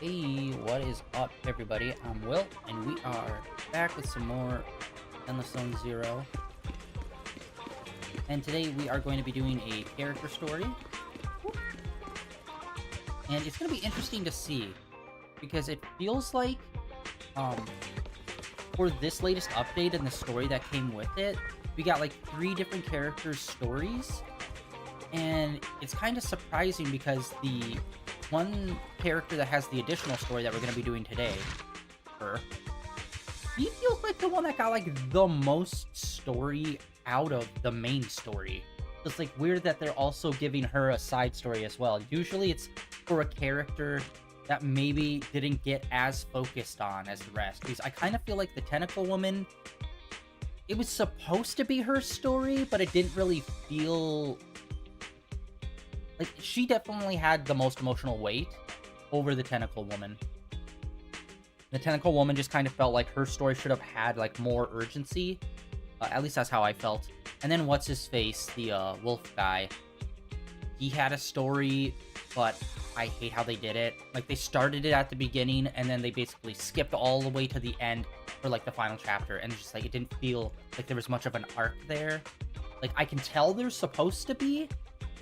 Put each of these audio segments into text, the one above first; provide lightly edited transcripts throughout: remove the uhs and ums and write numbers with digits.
Hey, what is up, everybody? I'm Will, and we are back with some more Zenless Zone Zero. And today we are going to be doing a character story. And it's going to be interesting to see, because it feels like, um, for this latest update and the story that came with it, we got like 3 different characters' stories. And it's kind of surprising because the one character that has the additional story that we're going to be doing today, her, he feels like the one that got like the most story out of the main story. It's like weird that they're also giving her a side story as well. Usually it's for a character that maybe didn't get as focused on as the rest. Because I kind of feel like the Tentacle Woman, it was supposed to be her story, but it didn't really feel like she definitely had the most emotional weight over the Tentacle Woman. The Tentacle Woman just kind of felt like her story should have had like more urgency. At least that's how I felt. And then what's his face, the wolf guy. He had a story, but I hate how they did it. Like they started it at the beginning and then they basically skipped all the way to the end for like the final chapter, and just like it didn't feel like there was much of an arc there. Like I can tell there's supposed to be,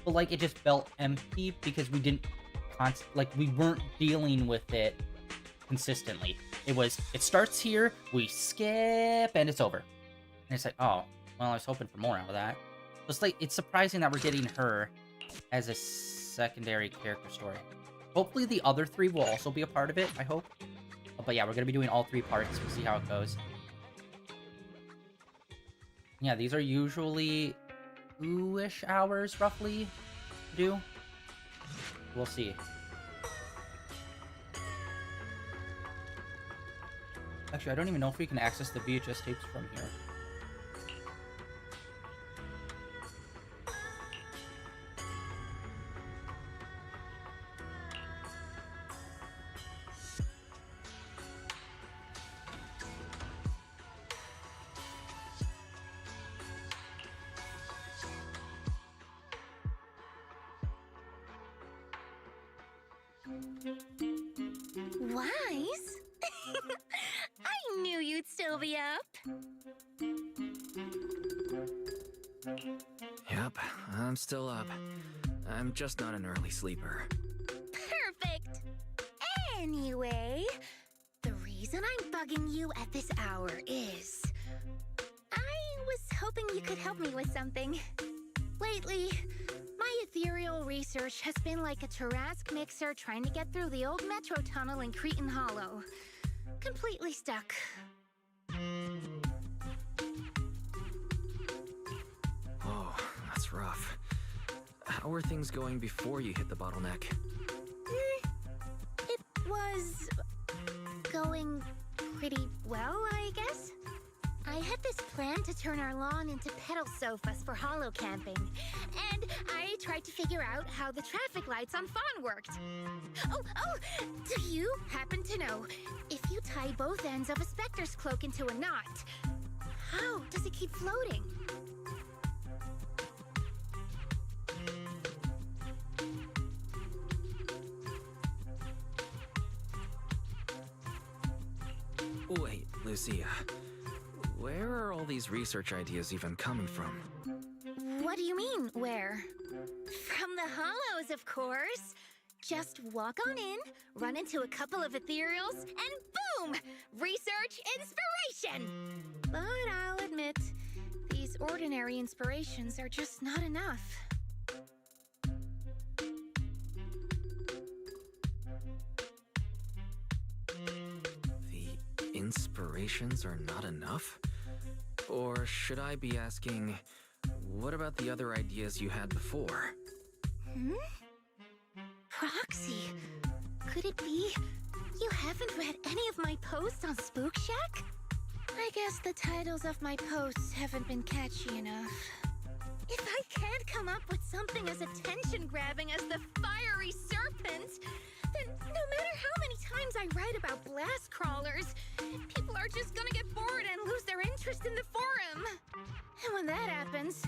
but like it just felt empty because we didn't we weren't dealing with it consistently. It starts here, we skip, and it's over. And it's like, oh, well, I was hoping for more out of that. It's like, it's surprising that we're getting her as a secondary character story. Hopefully the other 3 will also be a part of it, I hope. But yeah, we're gonna be doing all 3 parts. We'll see how it goes. Yeah, these are usually 2-ish hours, roughly, to do. We'll see. Actually, I don't even know if we can access the VHS tapes from here. Wise? I knew you'd still be up. Yep, I'm still up. I'm just not an early sleeper. Perfect. Anyway, the reason I'm bugging you at this hour is I was hoping you could help me with something. Lately, my ethereal research has been like a Tarrasque mixer trying to get through the old metro tunnel in Cretan Hollow. Completely stuck. Oh, that's rough. How are things going before you hit the bottleneck? It was going pretty well, I guess. I had this plan to turn our lawn into pedal sofas for hollow camping, and I tried to figure out how the traffic lights on Fawn worked. Oh, do you happen to know, if you tie both ends of a Spectre's cloak into a knot, how does it keep floating? Wait, Lucia. Where are all these research ideas even coming from? What do you mean, where? From the Hollows, of course. Just walk on in, run into a couple of ethereals, and boom! Research inspiration! But I'll admit, these ordinary inspirations are just not enough. The inspirations are not enough? Or should I be asking, what about the other ideas you had before? Proxy? Could it be you haven't read any of my posts on Spook Shack? I guess the titles of my posts haven't been catchy enough. If I can't come up with something as attention-grabbing as the fiery serpent, then no matter how many times I write about blast crawlers, people are just gonna get bored and lose their interest in the forum. And when that happens,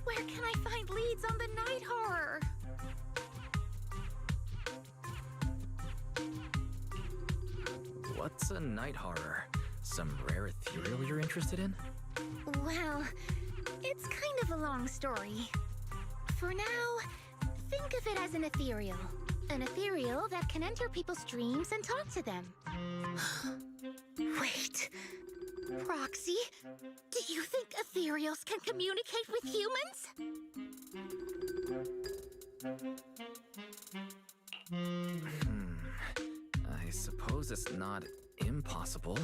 where can I find leads on the night horror? What's a night horror? Some rare ethereal you're interested in? Well, it's kind of a long story. For now, think of it as an ethereal. An ethereal that can enter people's dreams and talk to them. Wait. Proxy, do you think ethereals can communicate with humans? I suppose it's not impossible.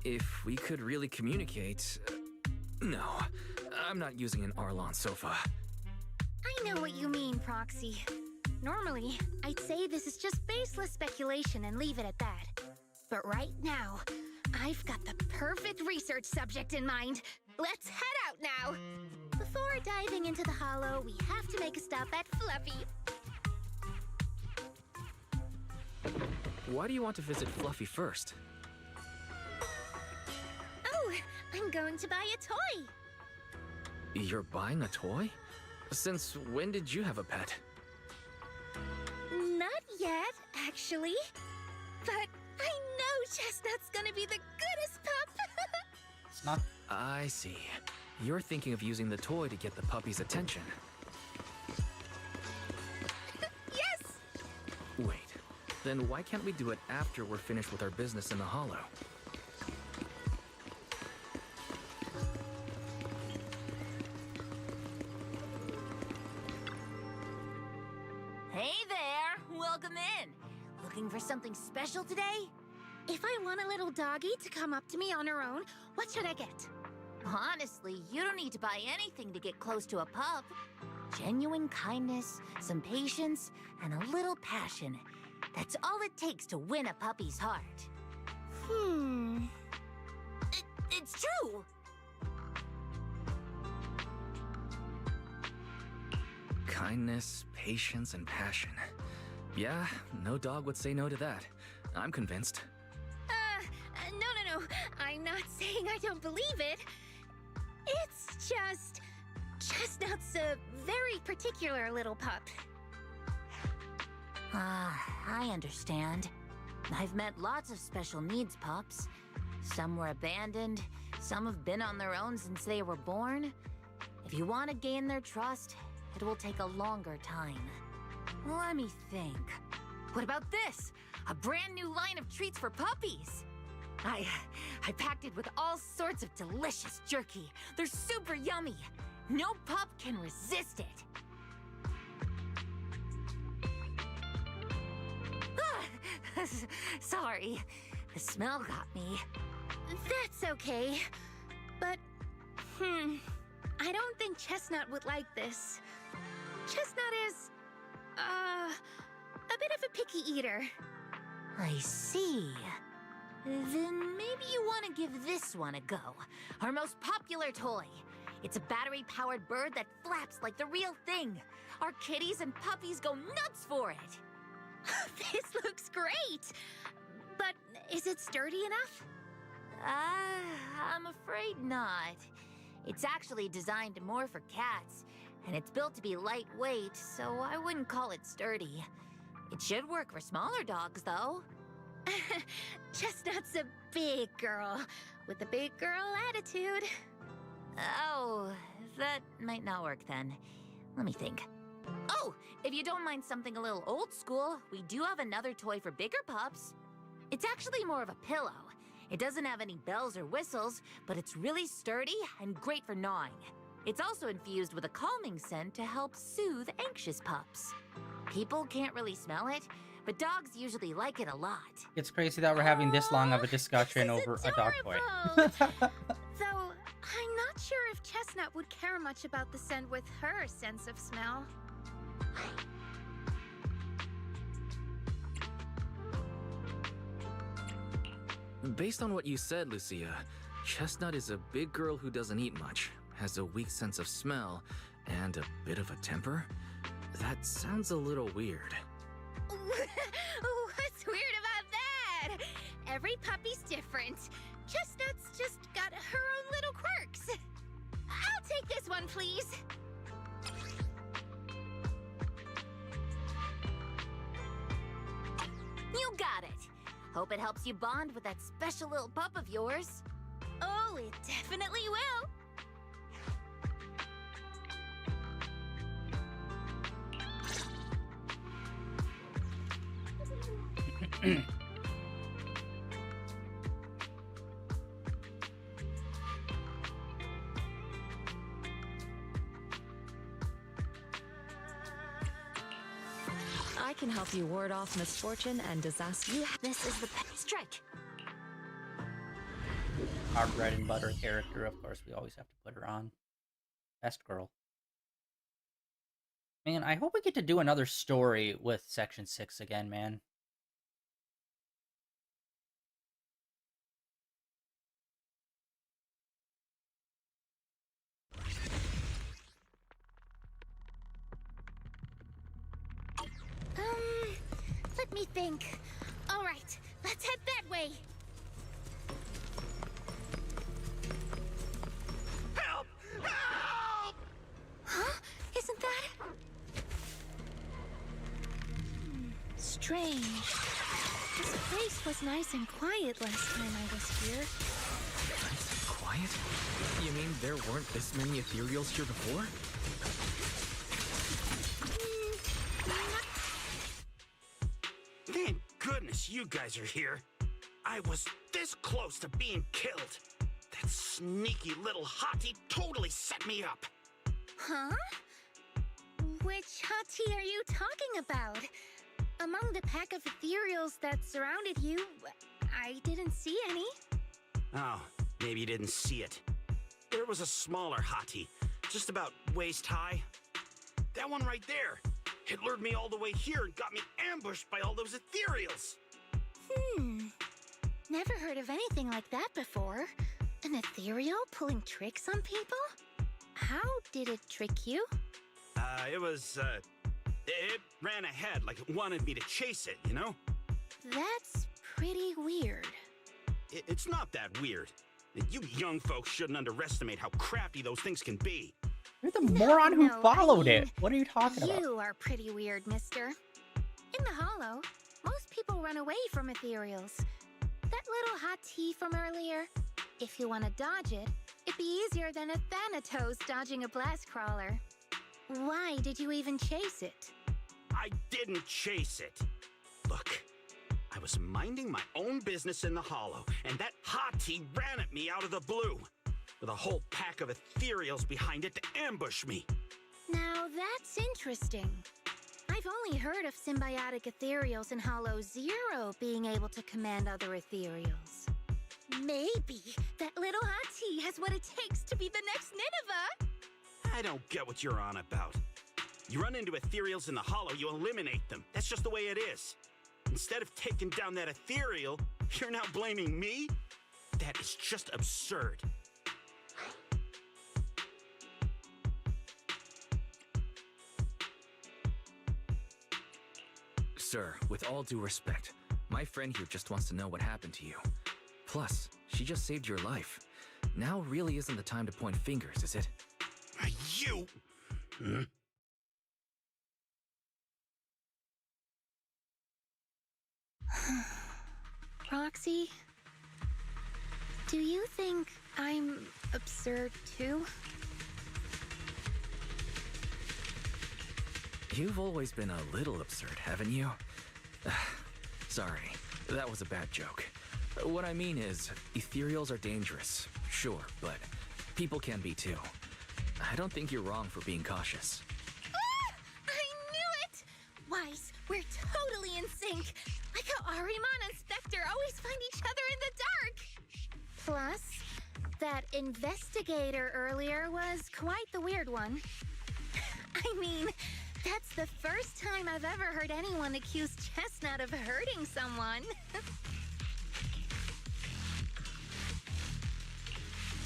If we could really communicate... No, I'm not using an Arlon sofa. I know what you mean, Proxy. Normally, I'd say this is just baseless speculation and leave it at that. But right now, I've got the perfect research subject in mind. Let's head out now! Before diving into the hollow, we have to make a stop at Fluffy. Why do you want to visit Fluffy first? Oh, I'm going to buy a toy! You're buying a toy? Since when did you have a pet? Not yet, actually. But I know Chestnut's gonna be the goodest pup! It's not. I see. You're thinking of using the toy to get the puppy's attention. Yes! Wait, then why can't we do it after we're finished with our business in the hollow? Hey there! Welcome in! Looking for something special today? If I want a little doggy to come up to me on her own, what should I get? Honestly, you don't need to buy anything to get close to a pup. Genuine kindness, some patience, and a little passion. That's all it takes to win a puppy's heart. It's true! Kindness, patience, and passion. Yeah, no dog would say no to that. I'm convinced. No. I'm not saying I don't believe it. It's just... Chestnut's a very particular little pup. I understand. I've met lots of special needs pups. Some were abandoned, some have been on their own since they were born. If you want to gain their trust, it will take a longer time. Let me think. What about this? A brand new line of treats for puppies! I packed it with all sorts of delicious jerky. They're super yummy. No pup can resist it. Sorry, the smell got me. That's okay. But, I don't think Chestnut would like this. Chestnut is, a bit of a picky eater. I see. Then maybe you want to give this one a go. Our most popular toy. It's a battery-powered bird that flaps like the real thing. Our kitties and puppies go nuts for it. This looks great! But is it sturdy enough? I'm afraid not. It's actually designed more for cats, and it's built to be lightweight, so I wouldn't call it sturdy. It should work for smaller dogs, though. Chestnut's a big girl, with a big girl attitude. Oh, that might not work then. Let me think. Oh, if you don't mind something a little old school, we do have another toy for bigger pups. It's actually more of a pillow. It doesn't have any bells or whistles, but it's really sturdy and great for gnawing. It's also infused with a calming scent to help soothe anxious pups. People can't really smell it, but dogs usually like it a lot. It's crazy that we're having this long of a discussion This is over a dog toy. adorable. Though, I'm not sure if Chestnut would care much about the scent with her sense of smell. Based on what you said, Lucia, Chestnut is a big girl who doesn't eat much, has a weak sense of smell, and a bit of a temper. That sounds a little weird. What's weird about that? Every puppy's different. Chestnut's just got her own little quirks. I'll take this one, please. You got it. Hope it helps you bond with that special little pup of yours. Oh, it definitely will. I can help you ward off misfortune and disaster. This is the strike. Our bread and butter character, of course, we always have to put her on. Best girl. Man, I hope we get to do another story with Section 6 again, man. Let me think. All right, let's head that way. Help! Help! Huh? Isn't that... Strange. This place was nice and quiet last time I was here. Nice and quiet? You mean there weren't this many Ethereals here before? Thank goodness you guys are here. I was this close to being killed. That sneaky little hottie totally set me up. Huh? Which hottie are you talking about? Among the pack of ethereals that surrounded you, I didn't see any. Oh, maybe you didn't see it. There was a smaller hottie, just about waist high. That one right there. It lured me all the way here and got me ambushed by all those ethereals. Never heard of anything like that before. An ethereal pulling tricks on people? How did it trick you? It ran ahead like it wanted me to chase it, you know? That's pretty weird. It's not that weird. You young folks shouldn't underestimate how crafty those things can be. You're the moron who No, followed I mean, it. What are you talking about? You are pretty weird, mister. In the Hollow, most people run away from ethereals. That little hot tea from earlier, if you want to dodge it, it'd be easier than a Thanatos dodging a blast crawler. Why did you even chase it? I didn't chase it. Look, I was minding my own business in the Hollow, and that hottie ran at me out of the blue, with a whole pack of ethereals behind it to ambush me. Now that's interesting. I've only heard of symbiotic ethereals in Hollow Zero being able to command other ethereals. Maybe that little hottie has what it takes to be the next Nineveh. I don't get what you're on about. You run into ethereals in the Hollow, you eliminate them. That's just the way it is. Instead of taking down that ethereal, you're now blaming me? That is just absurd. Sir, with all due respect, my friend here just wants to know what happened to you. Plus, she just saved your life. Now really isn't the time to point fingers, is it? You... Proxy, do you think I'm absurd too? You've always been a little absurd, haven't you? Sorry, that was a bad joke. What I mean is, ethereals are dangerous, sure, but people can be too. I don't think you're wrong for being cautious. Ah! I knew it! Wise, we're totally in sync. Like how Ahriman and Spectre always find each other in the dark. Plus, that investigator earlier was quite the weird one. I mean, that's the first time I've ever heard anyone accuse Chestnut of hurting someone.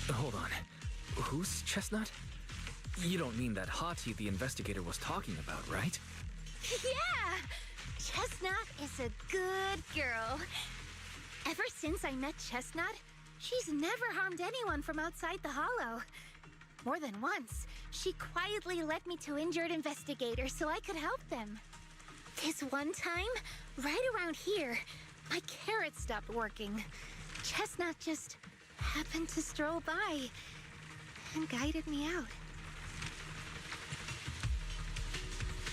Hold on. Who's Chestnut? You don't mean that hottie the investigator was talking about, right? Yeah! Chestnut is a good girl. Ever since I met Chestnut, she's never harmed anyone from outside the Hollow. More than once, she quietly led me to injured investigators so I could help them. This one time, right around here, My carrot stopped working. Chestnut just happened to stroll by and guided me out.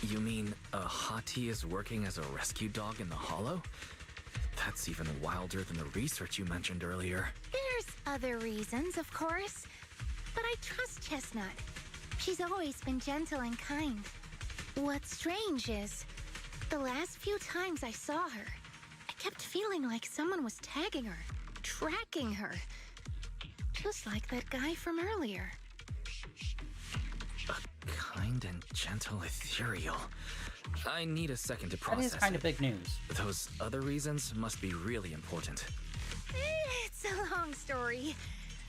You mean a hottie is working as a rescue dog in the Hollow? That's even wilder than the research you mentioned earlier. There's other reasons, of course, but I trust Chestnut. She's always been gentle and kind. What's strange is, the last few times I saw her, I kept feeling like someone was tagging her, tracking her. Just like that guy from earlier. A kind and gentle Ethereal. I need a second to That process is kind it. of big news. Those other reasons must be really important. It's a long story.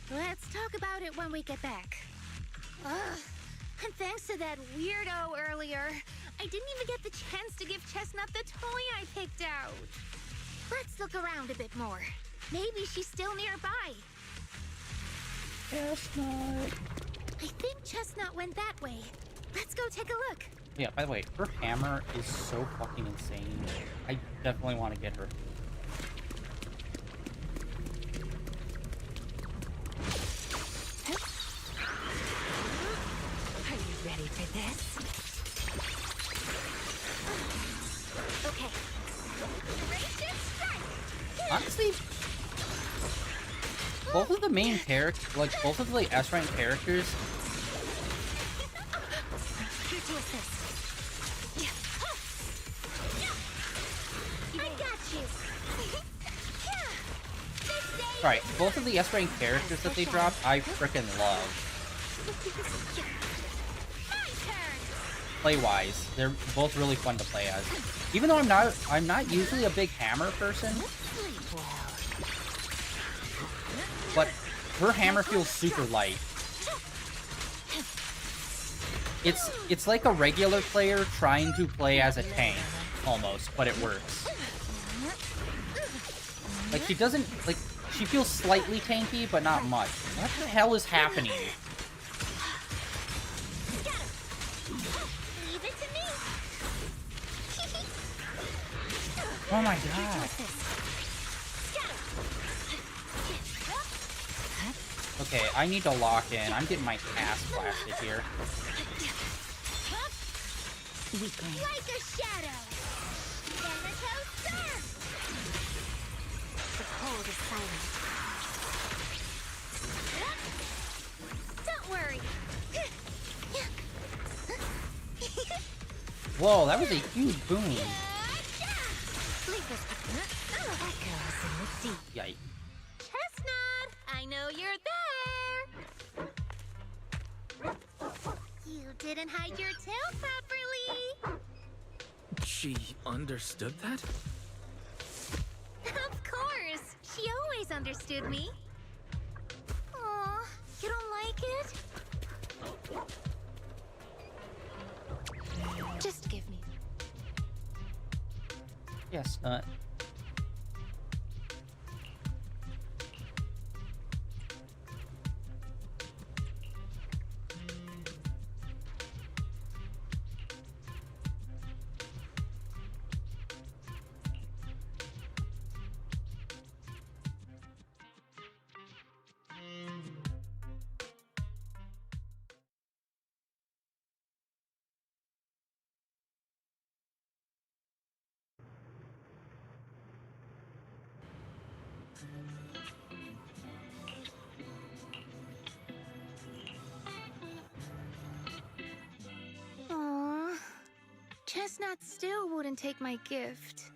Let's talk about it when we get back. Ugh. And thanks to that weirdo earlier, I didn't even get the chance to give Chestnut the toy I picked out. Let's look around a bit more. Maybe she's still nearby. Chestnut. I think Chestnut went that way. Let's go take a look. Yeah, by the way, her hammer is so fucking insane. I definitely want to get her. Are you ready for this? Okay. Raging strike! Honestly, both of the main characters, like both of the S-rank characters, Here to assist. I got you. right, both of the S-rank characters that they dropped, I frickin' love. My turn. Play-wise, they're both really fun to play as. Even though I'm not usually a big hammer person, Sleep well. but her hammer feels super light. It's like a regular player trying to play as a tank, almost, but it works. Like, she doesn't, like, she feels slightly tanky, but not much. What the hell is happening? Leave it to me. Oh my god. Okay, I need to lock in. I'm getting my ass blasted here. Like a shadow. Thanatos Surf. The cold is silent. Don't worry. Whoa, that was a huge boom. Leave this. That goes in the deep. Yikes. Chestnut, I know you're there. You didn't hide your tail properly. She understood that? Of course. She always understood me. Aw, you don't like it? Just give me. Yes, Aw, Chestnut still wouldn't take my gift.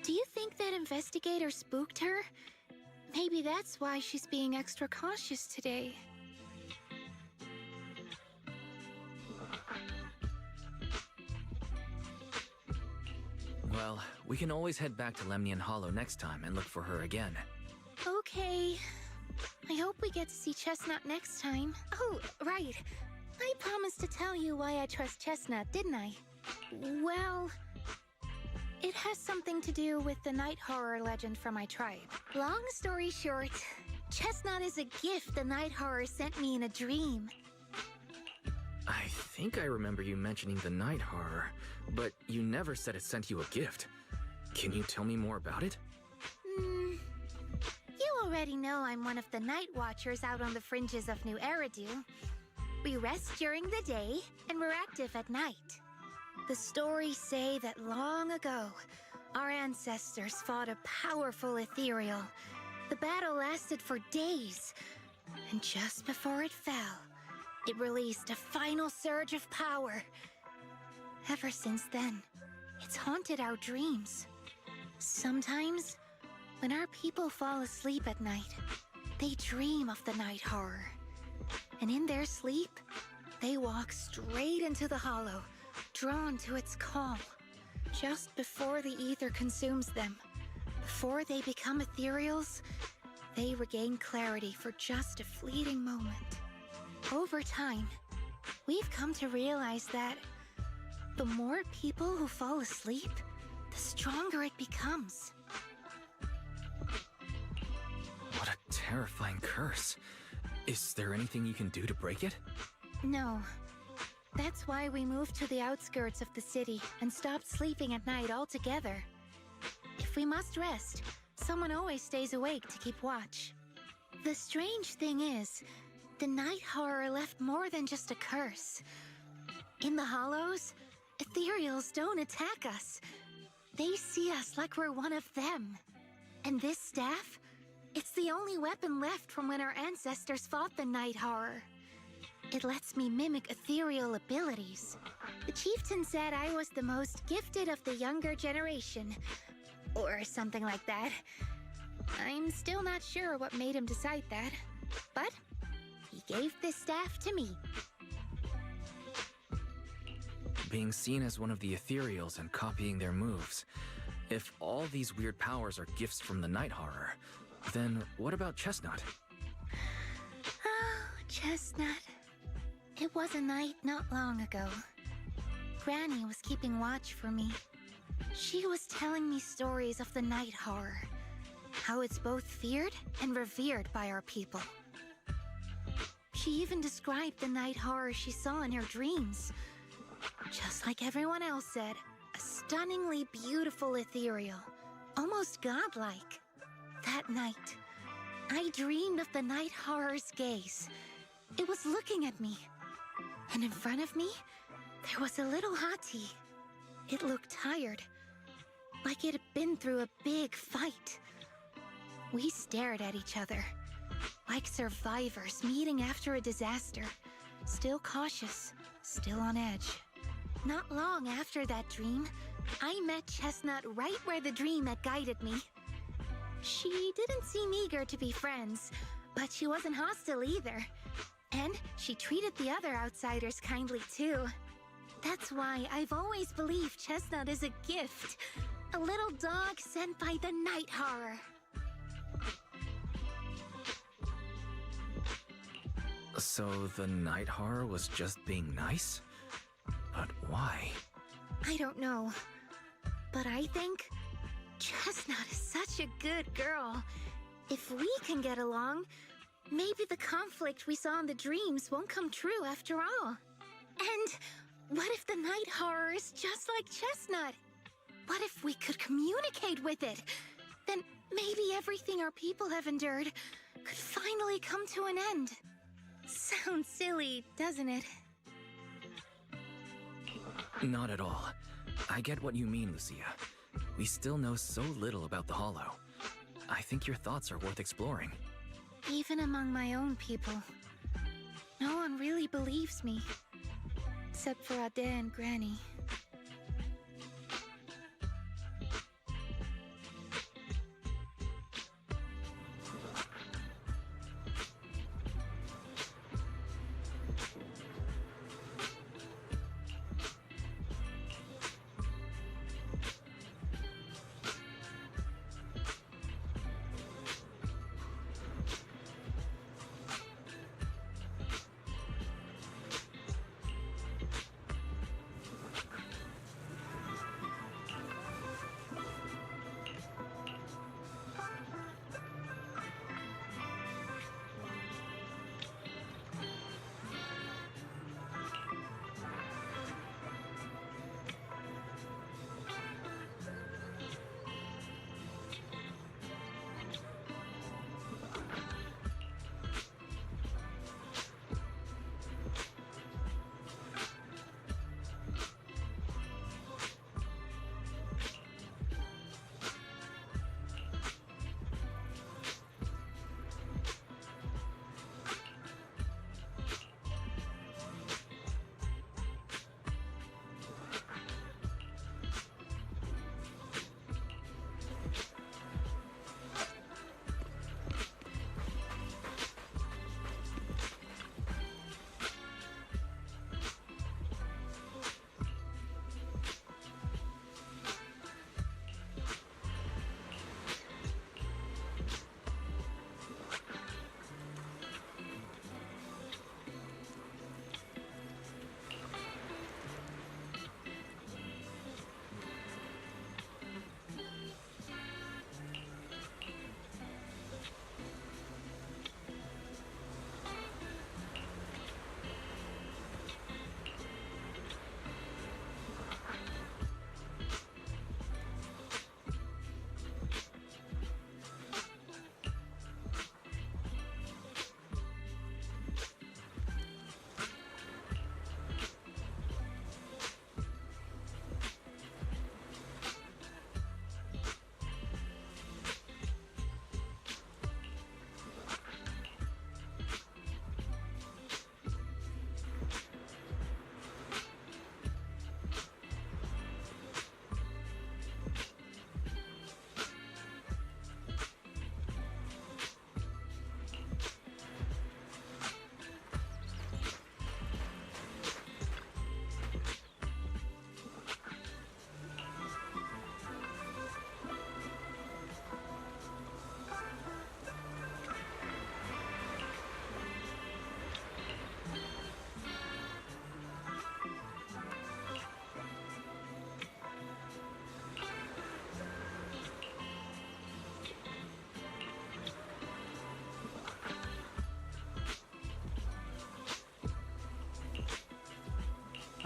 Do you think that investigator spooked her? Maybe that's why she's being extra cautious today. Well, we can always head back to Lemnian Hollow next time and look for her again. Okay. I hope we get to see Chestnut next time. Oh, right. I promised to tell you why I trust Chestnut, didn't I? Well, it has something to do with the night horror legend from my tribe. Long story short, Chestnut is a gift the night horror sent me in a dream. I think I remember you mentioning the night horror, but you never said it sent you a gift. Can you tell me more about it? already know I'm one of the Night Watchers out on the fringes of New Eridu. We rest during the day, and we're active at night. The stories say that long ago, our ancestors fought a powerful Ethereal. The battle lasted for days, and just before it fell, it released a final surge of power. Ever since then, it's haunted our dreams. Sometimes, when our people fall asleep at night, they dream of the night horror. And in their sleep, they walk straight into the hollow, drawn to its call. Just before the ether consumes them, before they become ethereals, they regain clarity for just a fleeting moment. Over time, we've come to realize that the more people who fall asleep, the stronger it becomes. What a terrifying curse. Is there anything you can do to break it? No. That's why we moved to the outskirts of the city and stopped sleeping at night altogether. If we must rest, someone always stays awake to keep watch. The strange thing is, the night horror left more than just a curse. In the hollows, ethereals don't attack us. They see us like we're one of them. And this staff, it's the only weapon left from when our ancestors fought the night horror. It lets me mimic ethereal abilities. The chieftain said I was the most gifted of the younger generation, or something like that. I'm still not sure what made him decide that, but he gave this staff to me. Being seen as one of the Ethereals and copying their moves. If all these weird powers are gifts from the night horror, then what about Chestnut? Oh, Chestnut. It was a night not long ago. Granny was keeping watch for me. She was telling me stories of the night horror. How it's both feared and revered by our people. She even described the night horror she saw in her dreams. Just like everyone else said, a stunningly beautiful ethereal, almost godlike. That night, I dreamed of the night horror's gaze. It was looking at me. And in front of me, there was a little hottie. It looked tired, like it had been through a big fight. We stared at each other, like survivors meeting after a disaster, still cautious, still on edge. Not long after that dream, I met Chestnut right where the dream had guided me. She didn't seem eager to be friends, but she wasn't hostile either. And she treated the other outsiders kindly too. That's why I've always believed Chestnut is a gift. A little dog sent by the night horror. So the night horror was just being nice? But why? I don't know. But I think Chestnut is such a good girl. If we can get along, maybe the conflict we saw in the dreams won't come true after all. And what if the night horror is just like Chestnut? What if we could communicate with it? Then maybe everything our people have endured could finally come to an end. Sounds silly, doesn't it? Not at all. I get what you mean, Lucia. We still know so little about the Hollow. I think your thoughts are worth exploring. Even among my own people, no one really believes me. Except for Ade and Granny.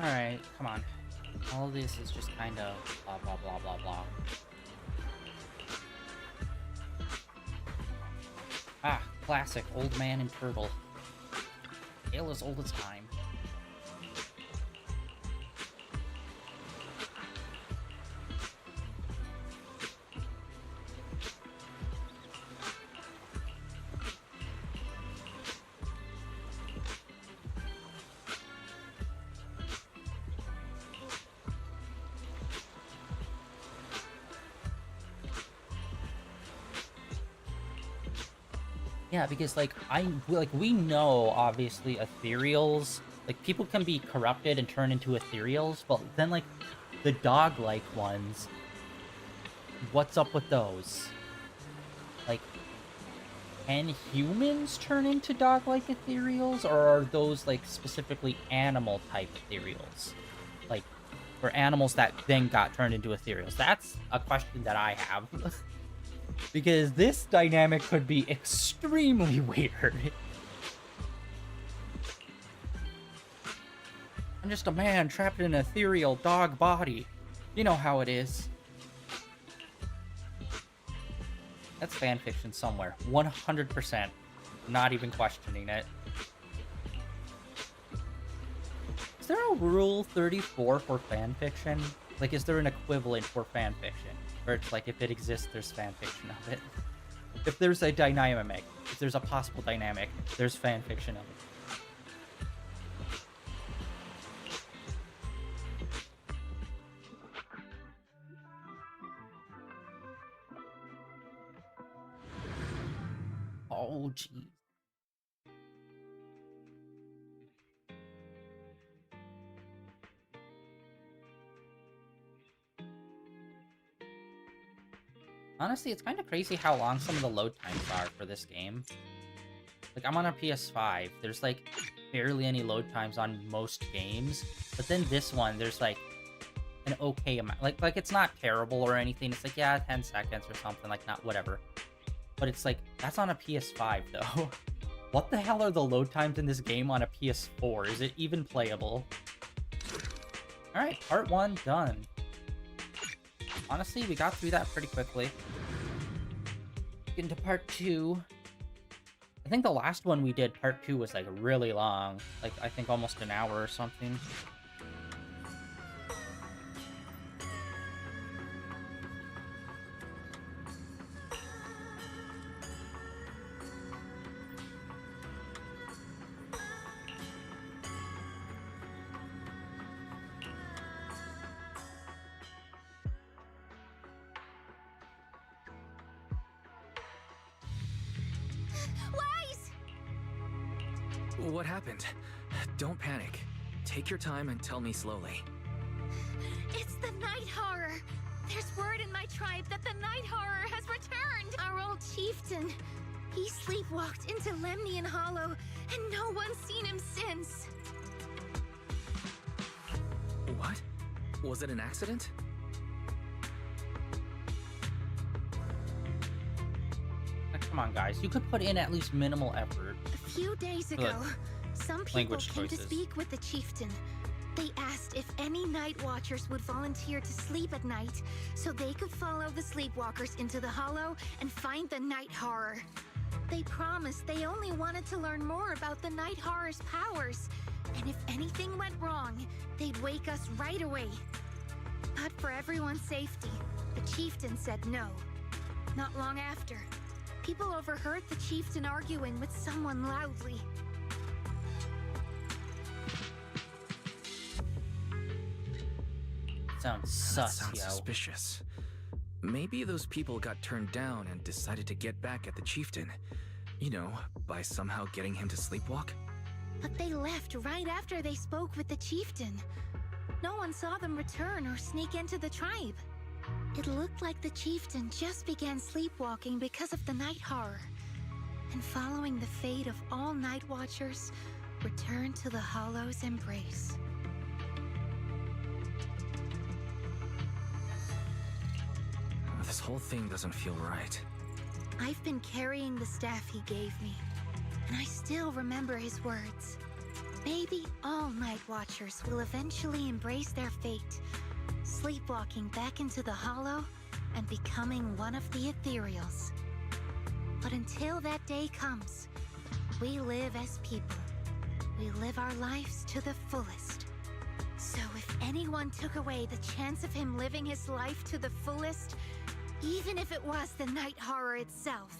Alright, come on. All this is just kind of blah, blah, blah, blah, blah. Ah, classic. Old man and turtle. Tale as old as time. Yeah, because, like, we know, obviously, Ethereals, like, people can be corrupted and turn into Ethereals, but then, like, the dog-like ones, what's up with those? Like, can humans turn into dog-like Ethereals, or are those, like, specifically animal-type Ethereals? Like, or animals that then got turned into Ethereals? That's a question that I have. Because this dynamic could be extremely weird. I'm just a man trapped in an ethereal dog body. You know how it is. That's fanfiction somewhere. 100%. Not even questioning it. Is there a Rule 34 for fanfiction? Like, is there an equivalent for fanfiction? Where it's like, if it exists, there's fanfiction of it. If there's a dynamic, if there's a possible dynamic, there's fanfiction of it. Oh, jeez. Honestly, it's kind of crazy how long some of the load times are for this game. Like, I'm on a PS5. There's, like, barely any load times on most games. But then this one, there's, like, an okay amount. Like it's not terrible or anything. It's like, yeah, 10 seconds or something. Like, not whatever. But it's like, that's on a PS5, though. What the hell are the load times in this game on a PS4? Is it even playable? Alright, part 1 done. Honestly, we got through that pretty quickly. Get into part 2. I think the last one we did, part 2, was like really long. Like, I think almost an hour or something. What happened? Don't panic. Take your time and tell me slowly. It's the Night Horror. There's word in my tribe that the Night Horror has returned. Our old chieftain. He sleepwalked into Lemnian Hollow, and no one's seen him since. What? Was it an accident? Come on, guys. You could put in at least minimal effort. A few days ago, some people Language came to choices. speak with the chieftain. They asked if any night watchers would volunteer to sleep at night so they could follow the sleepwalkers into the hollow and find the Night Horror. They promised they only wanted to learn more about the Night Horror's powers, and if anything went wrong, they'd wake us right away. But for everyone's safety, the chieftain said no. Not long after, people overheard the chieftain arguing with someone loudly. Sounds That sus, sounds yo. suspicious. Maybe those people got turned down and decided to get back at the chieftain. You know, by somehow getting him to sleepwalk? But they left right after they spoke with the chieftain. No one saw them return or sneak into the tribe. It looked like the chieftain just began sleepwalking because of the Night Horror. And following the fate of all night watchers, returned to the Hollow's embrace. This whole thing doesn't feel right. I've been carrying the staff he gave me, and I still remember his words. Maybe all Night Watchers will eventually embrace their fate, sleepwalking back into the Hollow and becoming one of the Ethereals. But until that day comes, we live as people. We live our lives to the fullest. So if anyone took away the chance of him living his life to the fullest, even if it was the night horror itself,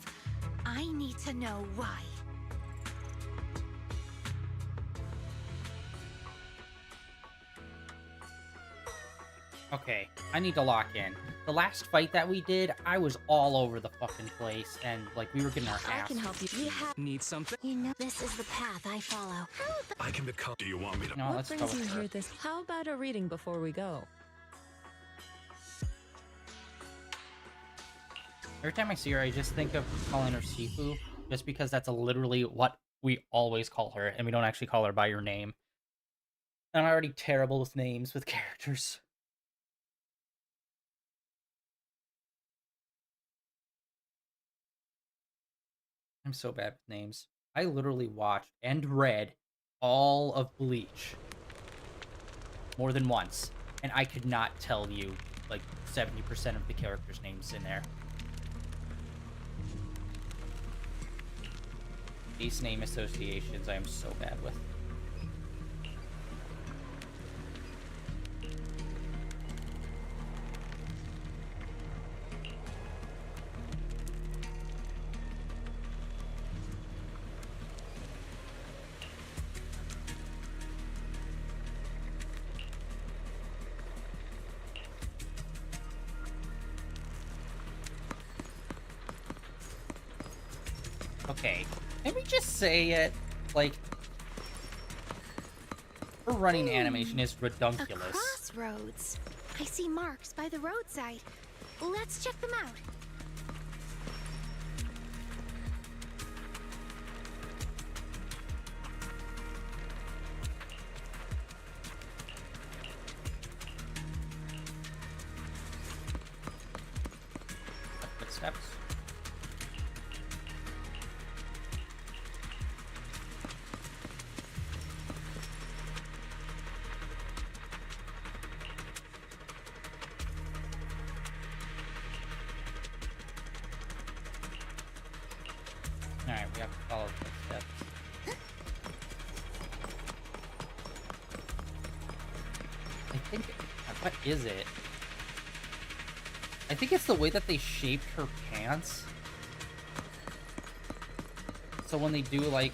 I need to know why. Okay, I need to lock in. The last fight that we did, I was all over the fucking place, and like we were getting our I ass. can help you. We have. Need something? You know, this is the path I follow. I can become. Do you want me to? No, What let's go brings you with her. here this? How about a reading before we go? Every time I see her, I just think of calling her Sifu, just because that's literally what we always call her, and we don't actually call her by her name. And I'm already terrible with names with characters. I'm so bad with names. I literally watched and read all of Bleach more than once, and I could not tell you like 70% of the characters' names in there. These name associations I am so bad with. Okay, can we just say it? Like, her running animation is a redunculous. crossroads. I see marks by the roadside. Let's check them out. Footsteps. Alright, we have to follow the footsteps. I think... What is it? I think it's the way that they shaped her pants. So when they do, like,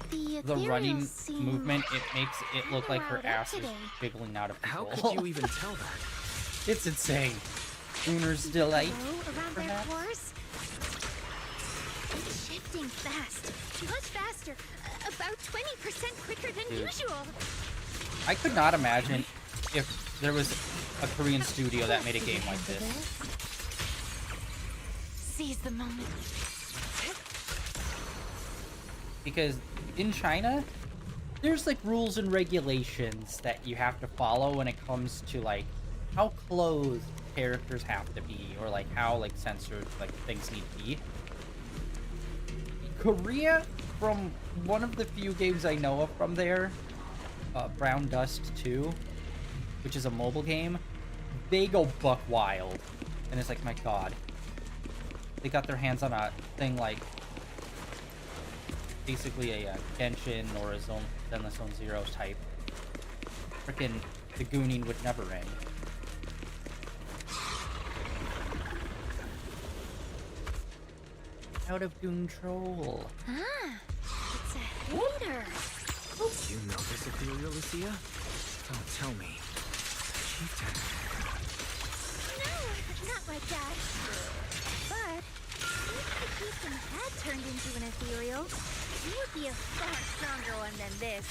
the Ethereals running seem movement, it makes it look like her kinda riled up ass is today. jiggling out of How control. could you even tell that? It's insane. Uner's delight, Glow around their perhaps? pores. It's shifting fast. Much faster. About 20% quicker than Dude. usual. I could not imagine if there was a Korean studio that made a game like this. Seize the moment. Because in China, there's like rules and regulations that you have to follow when it comes to like how clothed characters have to be, or like how like censored like things need to be. Korea, from one of the few games I know of from there, Brown Dust 2, which is a mobile game, they go buck wild. And it's like, my god. They got their hands on a thing like basically a Genshin or a Zenless Zone Zero type. Frickin' the gooning would never end. Out of control. Ah, it's a hater. You know this Ethereal, Lucia? Don't tell me. Chieftain. No, not like that. But if the chieftain had turned into an ethereal, he would be a far stronger one than this.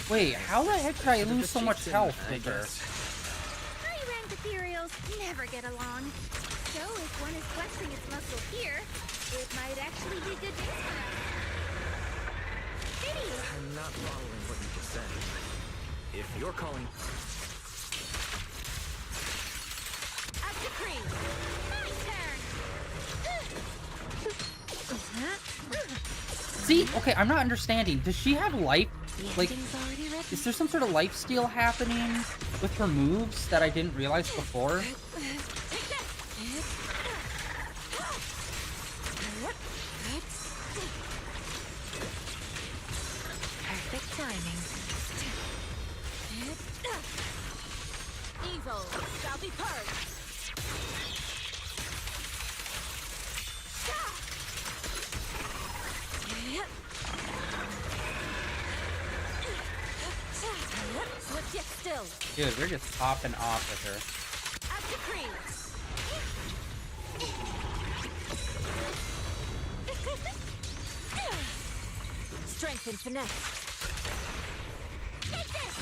Wait, how the heck did I lose so much Chieftain, health I with her? guess. High-ranked ethereals never get along. So if one is flexing its muscle here, it might actually be good news for us. Pity. I'm not following what you just said. If you're calling... Up to cream. My turn. See, okay, I'm not understanding. Does she have life? The Like, ending's already written. is there some sort of life steal happening with her moves that I didn't realize before? Perfect timing. Evil shall be purged. Swift yet still. Dude, we're just popping off with her. As decreed. Strength and finesse. Take this!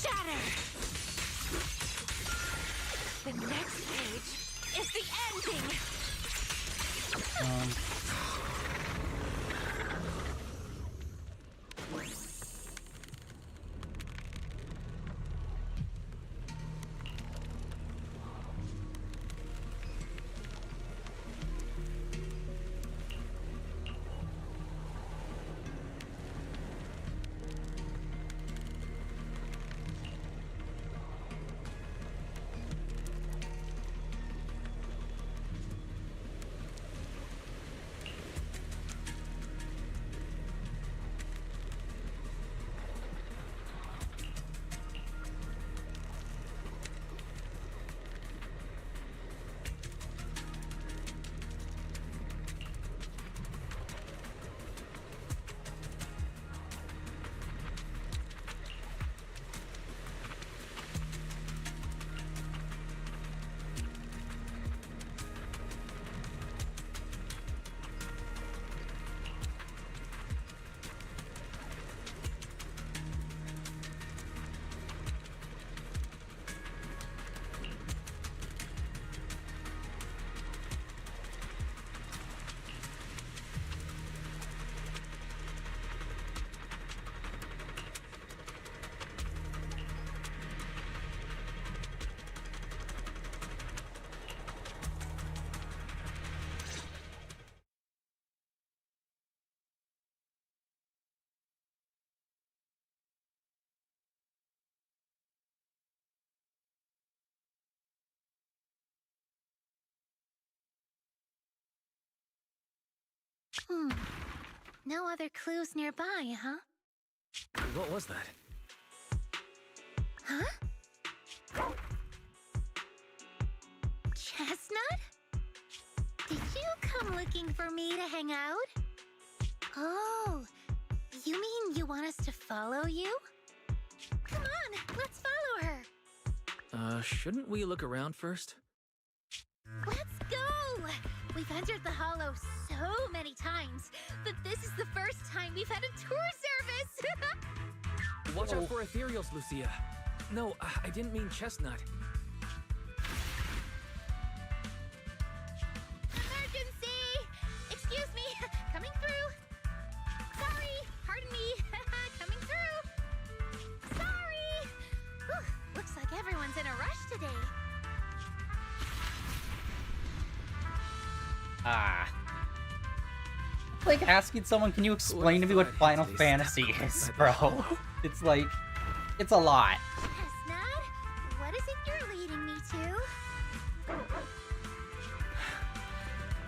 Shatter! The next page is the ending! No other clues nearby, huh? What was that? Huh? Chestnut? Did you come looking for me to hang out? Oh, you mean you want us to follow you? Come on, let's follow her. Shouldn't we look around first? Let's go! We've entered the Hollow so many times, but this is the first time we've had a tour service! Watch out for Ethereals, Lucia. No, I didn't mean Chestnut. Emergency! Excuse me, coming through. Sorry, pardon me, coming through. Sorry! Whew, looks like everyone's in a rush today. Like asking someone, can you explain to me what Final Fantasy is, bro? It's like, it's a lot. Chestnut, what is it you're leading me to?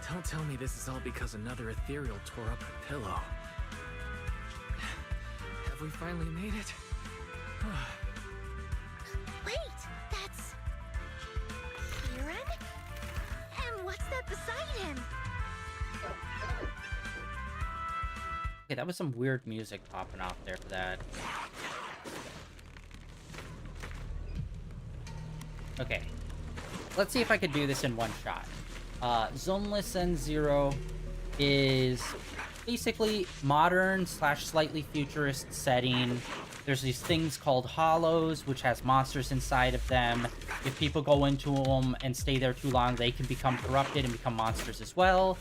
Don't tell me this is all because another Ethereal tore up her pillow. Have we finally made it? Wait, that's... Kieran? And what's that beside him? Okay, that was some weird music popping off there for that. Okay. Let's see if I could do this in one shot. Zenless Zone Zero is basically modern / slightly futurist setting. There's these things called hollows, which has monsters inside of them. If people go into them and stay there too long, they can become corrupted and become monsters as well.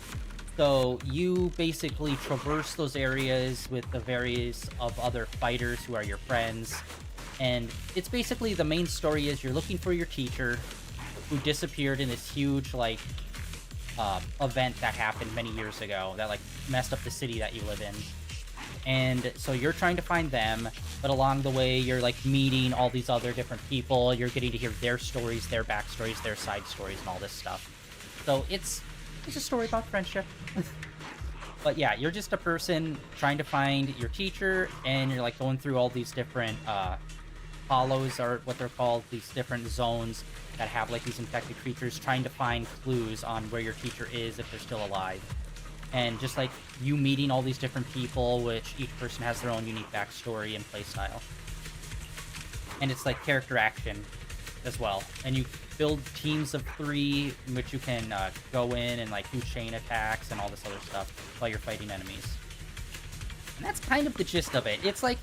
So you basically traverse those areas with the various of other fighters who are your friends. And it's basically, the main story is you're looking for your teacher who disappeared in this huge, like, event that happened many years ago that like messed up the city that you live in. And so you're trying to find them, but along the way you're like meeting all these other different people. You're getting to hear their stories, their backstories, their side stories, and all this stuff. So it's a story about friendship. But yeah, you're just a person trying to find your teacher, and you're like going through all these different hollows, or what they're called, these different zones that have like these infected creatures, trying to find clues on where your teacher is, if they're still alive. And just like you meeting all these different people, which each person has their own unique backstory and playstyle. And it's like character action as well. And you build teams of 3 in which you can go in and like do chain attacks and all this other stuff while you're fighting enemies. And that's kind of the gist of it. It's like,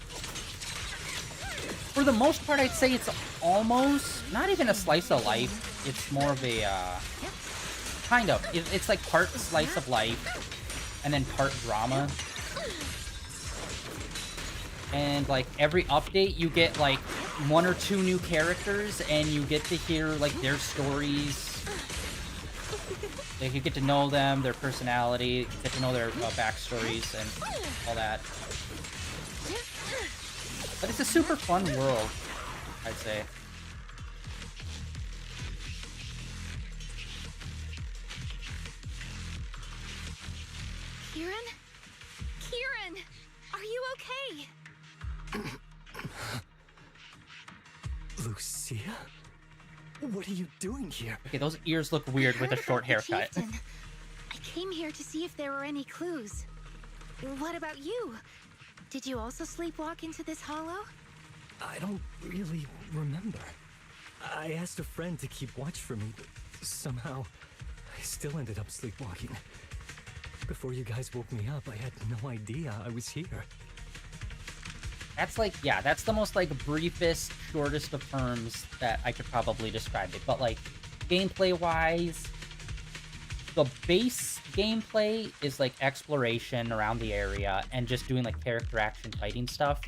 for the most part, I'd say it's almost not even a slice of life. It's more of a kind of. It's like part slice of life and then part drama. And like every update, you get like 1 or 2 new characters, and you get to hear like their stories. Like you get to know them, their personality, get to know their backstories and all that. But it's a super fun world, I'd say. Kieran? Kieran! Are you okay? Lucia? What are you doing here? Okay, those ears look weird with a short haircut. I came here to see if there were any clues. What about you? Did you also sleepwalk into this hollow? I don't really remember. I asked a friend to keep watch for me, but somehow I still ended up sleepwalking. Before you guys woke me up, I had no idea I was here. That's like, yeah, that's the most like briefest, shortest of terms that I could probably describe it. But like gameplay wise, the base gameplay is like exploration around the area and just doing like character action fighting stuff.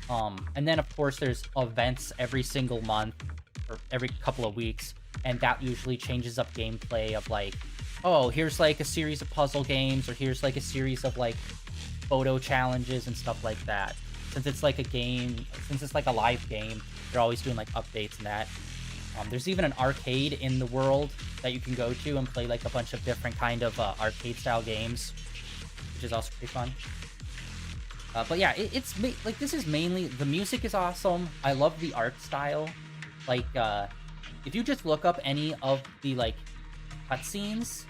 And then of course there's events every single month or every couple of weeks, and that usually changes up gameplay of like, oh, here's like a series of puzzle games, or here's like a series of like photo challenges and stuff like that. Since it's like a game, since it's like a live game, they're always doing like updates and that. There's even an arcade in the world that you can go to and play like a bunch of different kind of arcade style games, which is also pretty fun. But yeah, it's like, this is mainly, the music is awesome. I love the art style. Like, if you just look up any of the like cutscenes,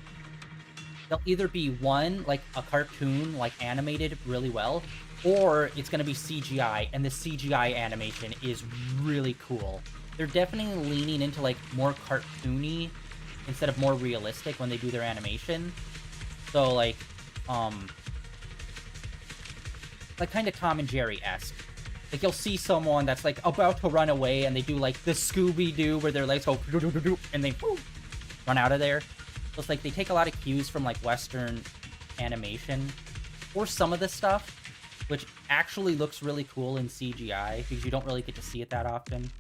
they'll either be one, like a cartoon, like animated really well, or it's going to be CGI, and the CGI animation is really cool. They're definitely leaning into like more cartoony instead of more realistic when they do their animation. So like kind of Tom and Jerry-esque. Like you'll see someone that's like about to run away, and they do like the Scooby-Doo where their legs go and they run out of there. So it's like they take a lot of cues from like Western animation for some of this stuff, which actually looks really cool in CGI, because you don't really get to see it that often.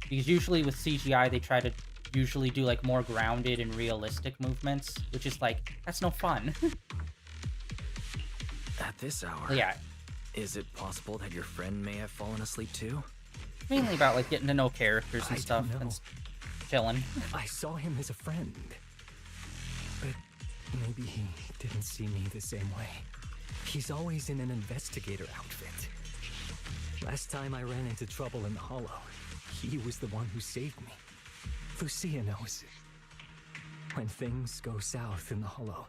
Because usually with CGI, they try to usually do like more grounded and realistic movements, which is like, that's no fun. At this hour, Yeah, is it possible that your friend may have fallen asleep too? mainly about like getting to know characters and I stuff don't know. and chilling. I saw him as a friend. But maybe he didn't see me the same way. He's always in an investigator outfit. Last time I ran into trouble in the Hollow, he was the one who saved me. Lucia knows. When things go south in the Hollow,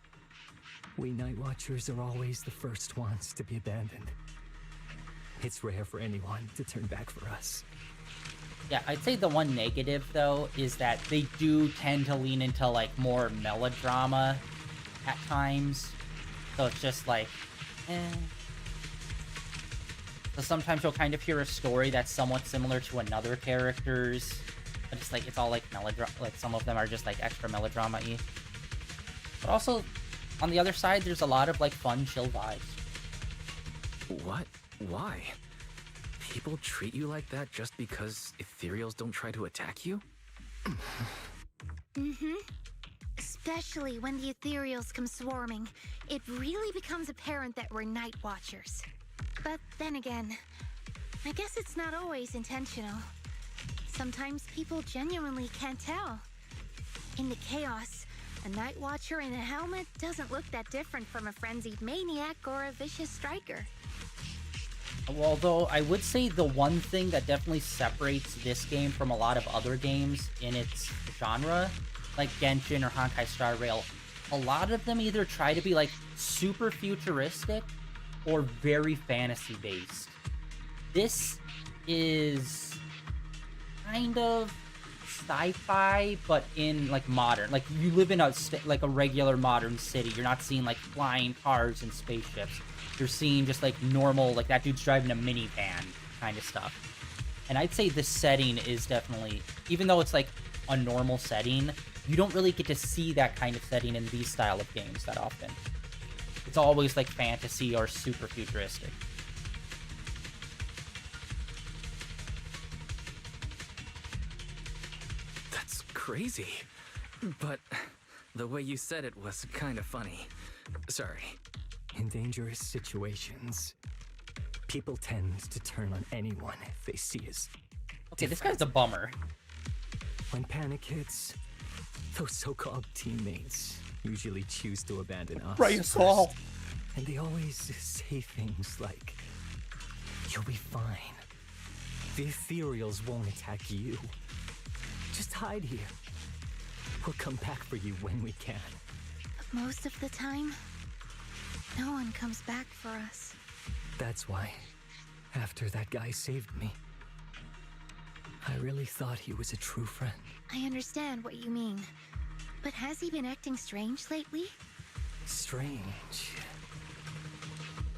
we Night Watchers are always the first ones to be abandoned. It's rare for anyone to turn back for us. Yeah, I'd say the one negative, though, is that they do tend to lean into, like, more melodrama at times. So it's just like, So sometimes you'll kind of hear a story that's somewhat similar to another character's, but it's like, it's all like melodrama, like some of them are just like extra melodrama-y. But also, on the other side, there's a lot of like fun, chill vibes. What? Why? People treat you like that just because Ethereals don't try to attack you? Mm-hmm. Especially when the Ethereals come swarming, it really becomes apparent that we're Night Watchers. But then again, I guess it's not always intentional. Sometimes people genuinely can't tell. In the chaos, a Night Watcher in a helmet doesn't look that different from a frenzied maniac or a vicious striker. Although I would say the one thing that definitely separates this game from a lot of other games in its genre, like Genshin or Honkai Star Rail, a lot of them either try to be like super futuristic or very fantasy based. This is kind of sci-fi, but in like modern. Like you live in a like a regular modern city. You're not seeing like flying cars and spaceships. You're seeing just like normal, like that dude's driving a minivan kind of stuff. And I'd say this setting is definitely, even though it's like a normal setting, you don't really get to see that kind of setting in these style of games that often. It's always like fantasy or super futuristic. That's crazy. But the way you said it was kind of funny. Sorry. In dangerous situations, people tend to turn on anyone if they see as Okay, this guy's a bummer. When panic hits, those so-called teammates usually choose to abandon us Right, us all. first. And they always say things like, "You'll be fine. The Ethereals won't attack you. Just hide here. We'll come back for you when we can." But most of the time, no one comes back for us. That's why, after that guy saved me, I really thought he was a true friend. I understand what you mean. But has he been acting strange lately? Strange.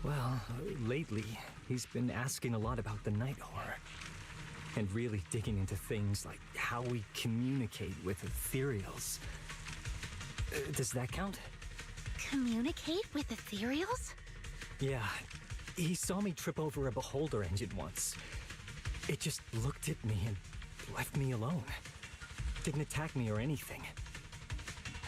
Well, lately, he's been asking a lot about the night horror. And really digging into things like how we communicate with Ethereals. Does that count? Communicate with Ethereals? Yeah. He saw me trip over a Beholder engine once. It just looked at me and left me alone. Didn't attack me or anything.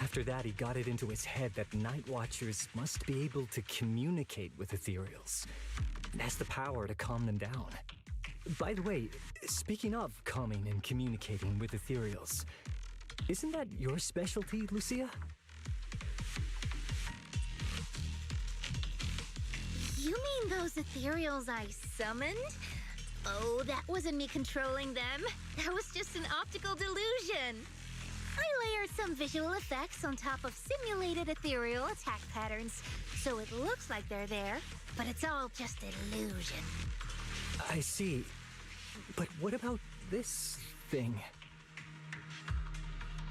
After that, he got it into his head that Night Watchers must be able to communicate with Ethereals. It has the power to calm them down. By the way, speaking of calming and communicating with Ethereals, isn't that your specialty, Lucia? You mean those Ethereals I summoned? Oh, that wasn't me controlling them. That was just an optical delusion. I layered some visual effects on top of simulated ethereal attack patterns, so it looks like they're there, but it's all just illusion. I see. But what about this thing?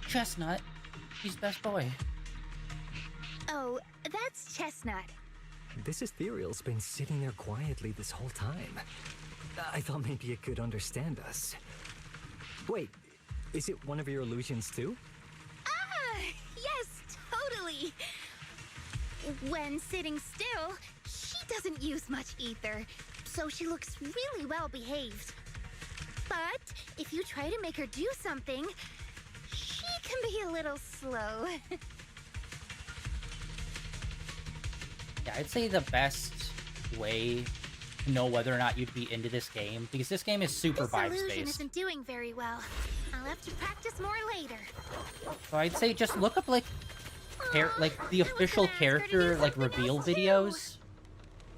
Chestnut. He's best boy. Oh, that's Chestnut. This Ethereal's been sitting there quietly this whole time. I thought maybe it could understand us. Wait, is it one of your illusions too? Ah, yes, totally. When sitting still, she doesn't use much ether, so she looks really well behaved. But if you try to make her do something, she can be a little slow. Yeah, I'd say the best way to know whether or not you'd be into this game, because this game is super This vibes illusion based. isn't doing very well. I'll have to practice more later. So I'd say just look up like like the I was official gonna ask her to do character like something reveal else, too. videos.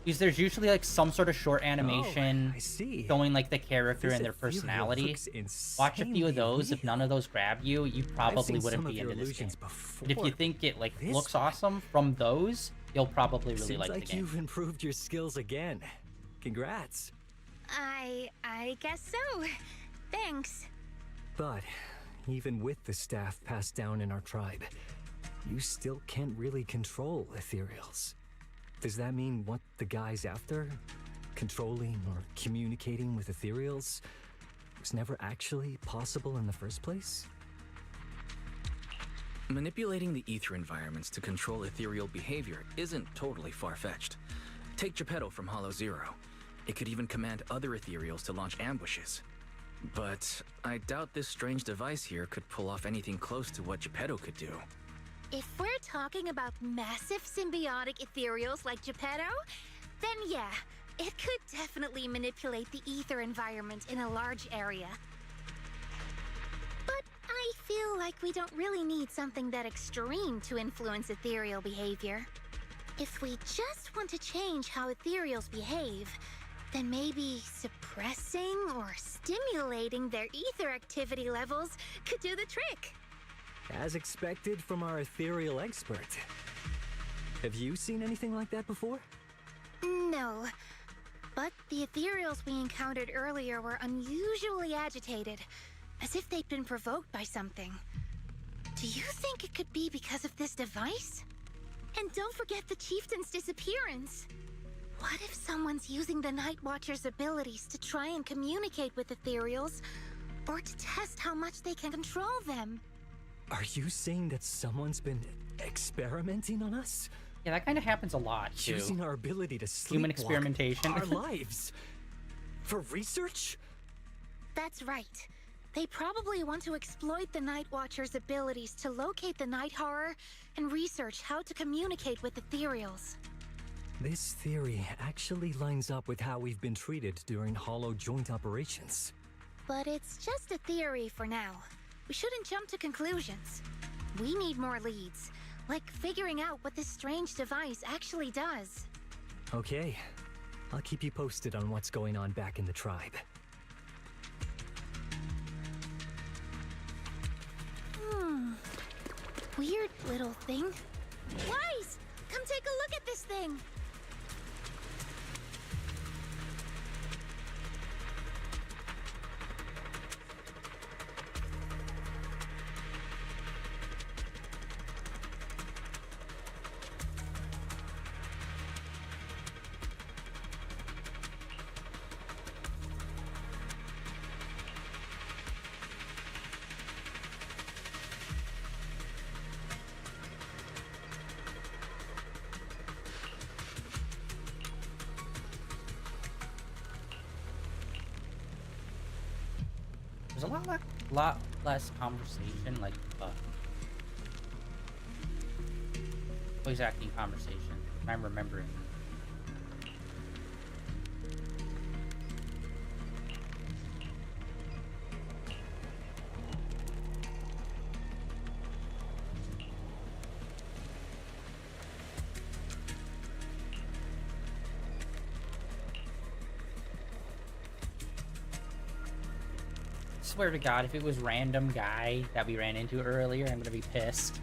Because there's usually like some sort of short animation I see. showing like the character This and their Ethereal personality. looks Watch a few of insanely those. If none of real. those grab you, you I've probably seen wouldn't some be of your into this game. illusions before. But if you think it like This looks one- awesome from those, you'll probably really Seems like the like game. you've improved your skills again. Congrats. I guess so. Thanks. But even with the staff passed down in our tribe, you still can't really control Ethereals. Does that mean what the guy's after, controlling or communicating with Ethereals, was never actually possible in the first place? Manipulating the ether environments to control ethereal behavior isn't totally far-fetched. Take Geppetto from Hollow Zero. It could even command other ethereals to launch ambushes. But I doubt this strange device here could pull off anything close to what Geppetto could do. If we're talking about massive symbiotic ethereals like Geppetto, then yeah, it could definitely manipulate the ether environment in a large area. But I feel like we don't really need something that extreme to influence ethereal behavior. If we just want to change how ethereals behave, then maybe suppressing or stimulating their ether activity levels could do the trick. As expected from our ethereal expert. Have you seen anything like that before? No. But the ethereals we encountered earlier were unusually agitated, as if they'd been provoked by something. Do you think it could be because of this device? And don't forget the chieftain's disappearance. What if someone's using the Night Watcher's abilities to try and communicate with ethereals, or to test how much they can control them? Are you saying that someone's been experimenting on us? Yeah, that kind of happens a lot, too. Using our ability to sleepwalk Human experimentation. our lives? For research? That's right. They probably want to exploit the Night Watcher's abilities to locate the Night Horror and research how to communicate with ethereals. This theory actually lines up with how we've been treated during Hollow joint operations. But it's just a theory for now. We shouldn't jump to conclusions. We need more leads, like figuring out what this strange device actually does. Okay, I'll keep you posted on what's going on back in the tribe. Weird little thing. Wise! Come take a look at this thing! There's a lot less conversation, like, voice acting conversation. I'm remembering. Swear to God, if it was random guy that we ran into earlier, I'm gonna be pissed.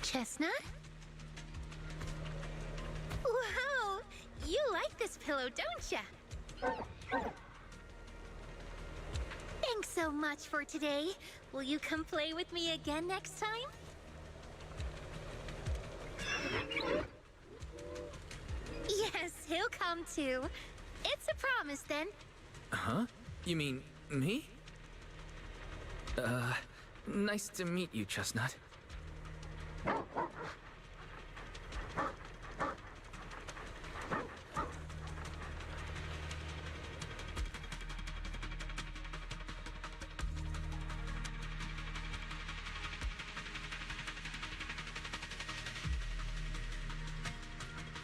Chestnut? Wow! You like this pillow, don't ya? Thanks so much for today. Will you come play with me again next time? Yes, he'll come too. It's a promise then. Huh? You mean me? Nice to meet you, Chestnut.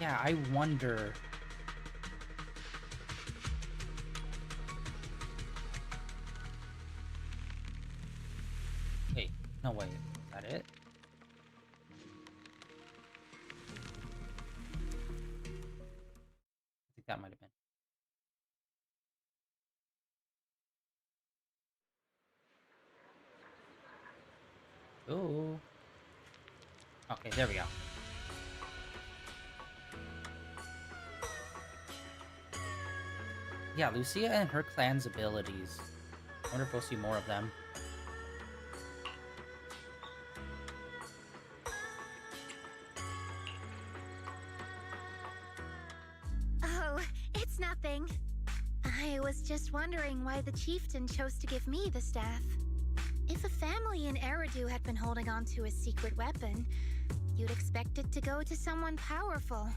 Yeah, I wonder. Wait, no way. Is that it? I think that might have been. Ooh. Okay, there we go. Yeah, Lucia and her clan's abilities. I wonder if we'll see more of them. Oh, it's nothing. I was just wondering why the chieftain chose to give me the staff. If a family in Eridu had been holding on to a secret weapon, you'd expect it to go to someone powerful.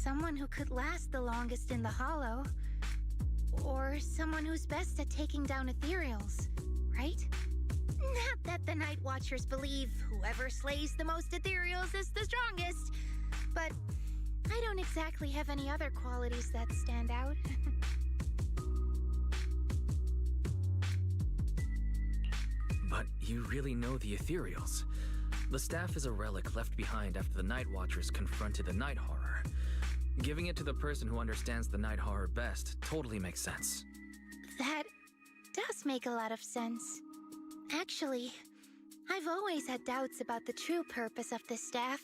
someone who could last the longest in the Hollow. Or someone who's best at taking down Ethereals, right? Not that the Night Watchers believe whoever slays the most Ethereals is the strongest, but I don't exactly have any other qualities that stand out. But you really know the Ethereals. The staff is a relic left behind after the Night Watchers confronted the Night Horror. Giving it to the person who understands the Night Horror best totally makes sense. That does make a lot of sense. Actually, I've always had doubts about the true purpose of this staff.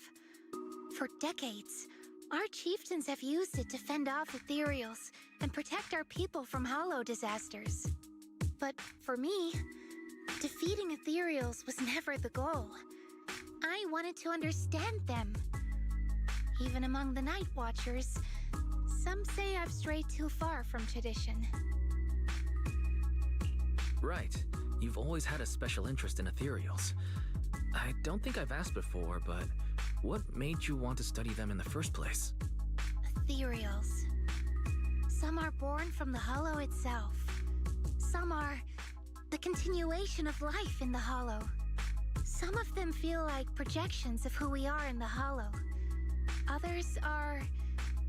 For decades, our chieftains have used it to fend off Ethereals and protect our people from Hollow disasters. But for me, defeating Ethereals was never the goal. I wanted to understand them. Even among the Night Watchers, some say I've strayed too far from tradition. Right. You've always had a special interest in Ethereals. I don't think I've asked before, but what made you want to study them in the first place? Ethereals. Some are born from the Hollow itself. Some are the continuation of life in the Hollow. Some of them feel like projections of who we are in the Hollow. Others are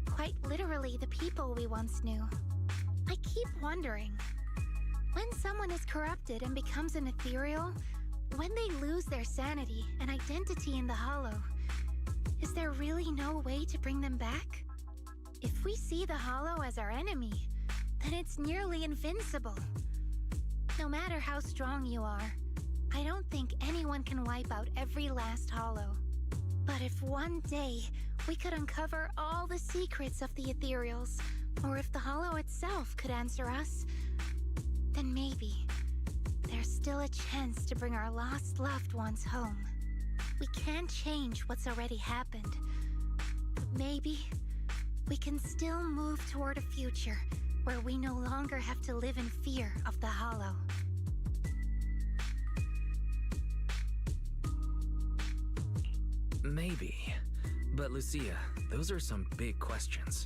quite literally the people we once knew. I keep wondering, when someone is corrupted and becomes an Ethereal, when they lose their sanity and identity in the Hollow, is there really no way to bring them back? If we see the Hollow as our enemy, then it's nearly invincible. No matter how strong you are, I don't think anyone can wipe out every last Hollow. But if one day we could uncover all the secrets of the Ethereals, or if the Hollow itself could answer us, then maybe there's still a chance to bring our lost loved ones home. We can't change what's already happened, but maybe we can still move toward a future where we no longer have to live in fear of the Hollow. Maybe. But Lucia, those are some big questions.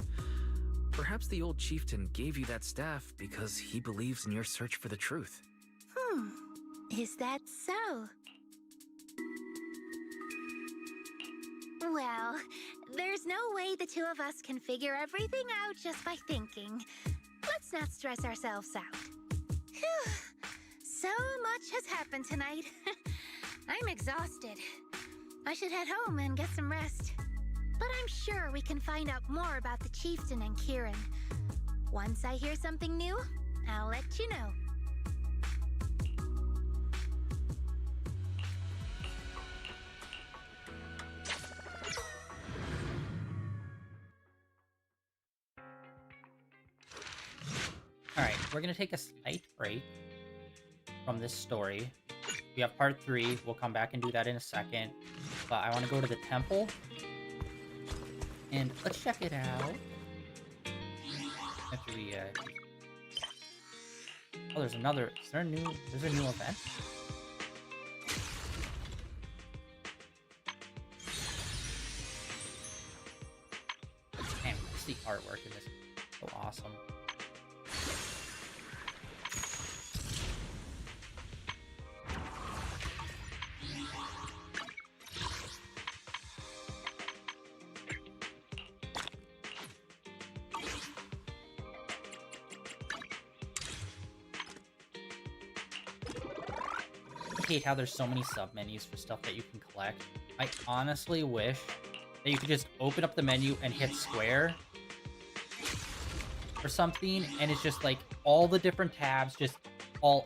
Perhaps the old chieftain gave you that staff because he believes in your search for the truth. Is that so? Well, there's no way the two of us can figure everything out just by thinking. Let's not stress ourselves out. Phew. So much has happened tonight. I'm exhausted. I should head home and get some rest. But I'm sure we can find out more about the chieftain and Kieran. Once I hear something new, I'll let you know. Alright, we're gonna take a slight break from this story. We have part 3. We'll come back and do that in a second. But I want to go to the temple. And let's check it out. After we, oh, there's another... Is there a new... There's a new event? Man, what's the artwork in this? So awesome. I hate how there's so many sub-menus for stuff that you can collect. I honestly wish that you could just open up the menu and hit square or something, and it's just like all the different tabs, just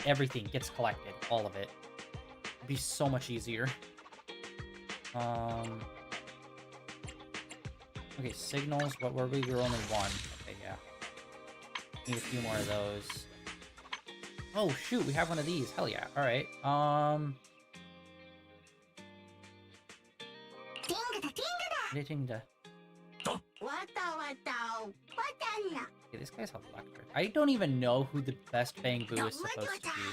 everything gets collected, all of it. It'd be so much easier. Okay, signals, what were we? We were only one. Okay, yeah. Need a few more of those. Oh, shoot, we have one of these. Hell yeah. All right. Editing the... Okay, this guy's electric. I don't even know who the best Bangboo is supposed to be.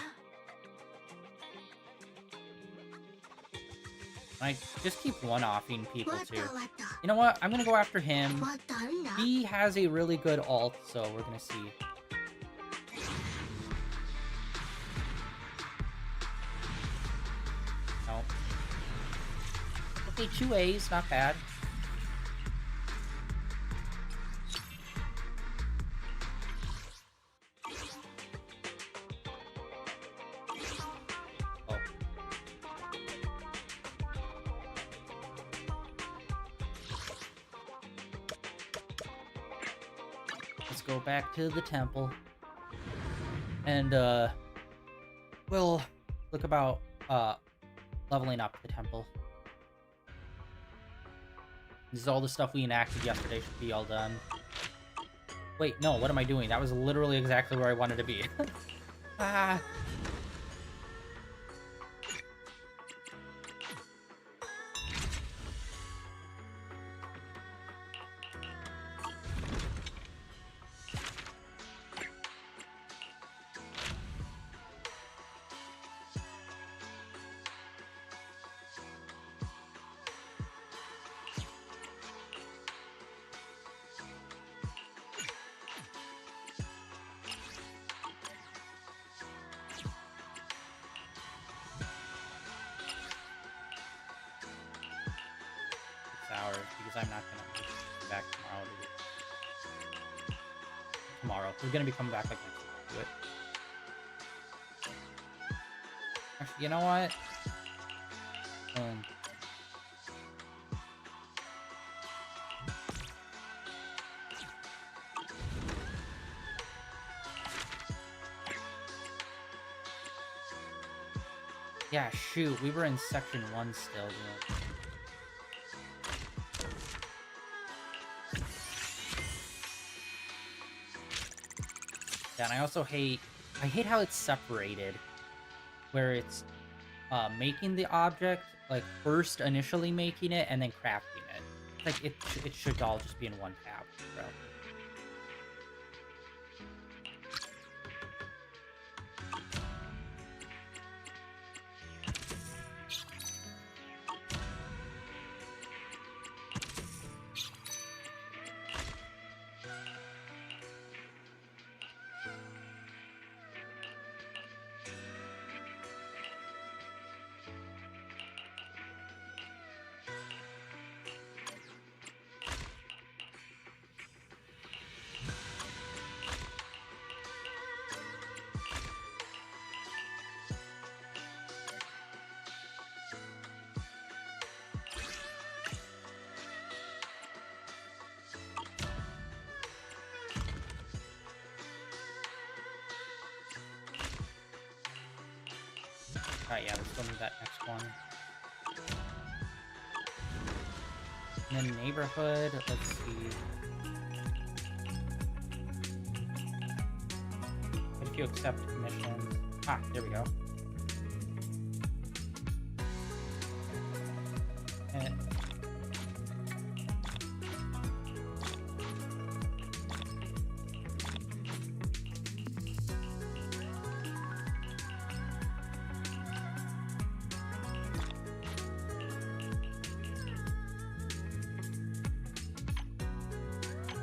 I just keep one-offing people too. You know what? I'm gonna go after him. He has a really good ult, so we're gonna see. No. Okay, 2 A's, not bad. Oh. Let's go back to the temple. And, we'll look about, leveling up the temple. This is all the stuff we enacted yesterday should be all done. Wait, no, what am I doing? That was literally exactly where I wanted to be. Ah. Hours because I'm not gonna be back tomorrow. Tomorrow. We're gonna be coming back like next week to it. Actually, you know what? Yeah, shoot, we were in section 1 still, dude. Yeah, and I also hate how it's separated, where it's making the object, like first initially making it and then crafting it. Like it should all just be in one tab, bro. Alright, yeah, let's go to that next one. And then neighborhood, let's see. What if you accept commissions? Ah, there we go. And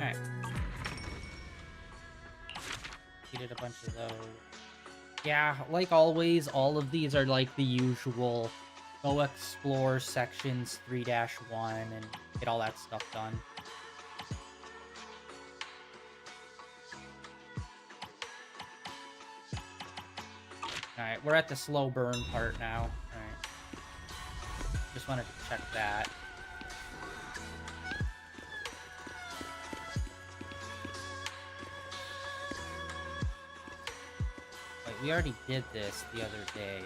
alright. We did a bunch of those. Yeah, like always, all of these are like the usual. Go explore sections 3-1 and get all that stuff done. Alright, we're at the slow burn part now. Alright. Just wanted to check that. We already did this the other day.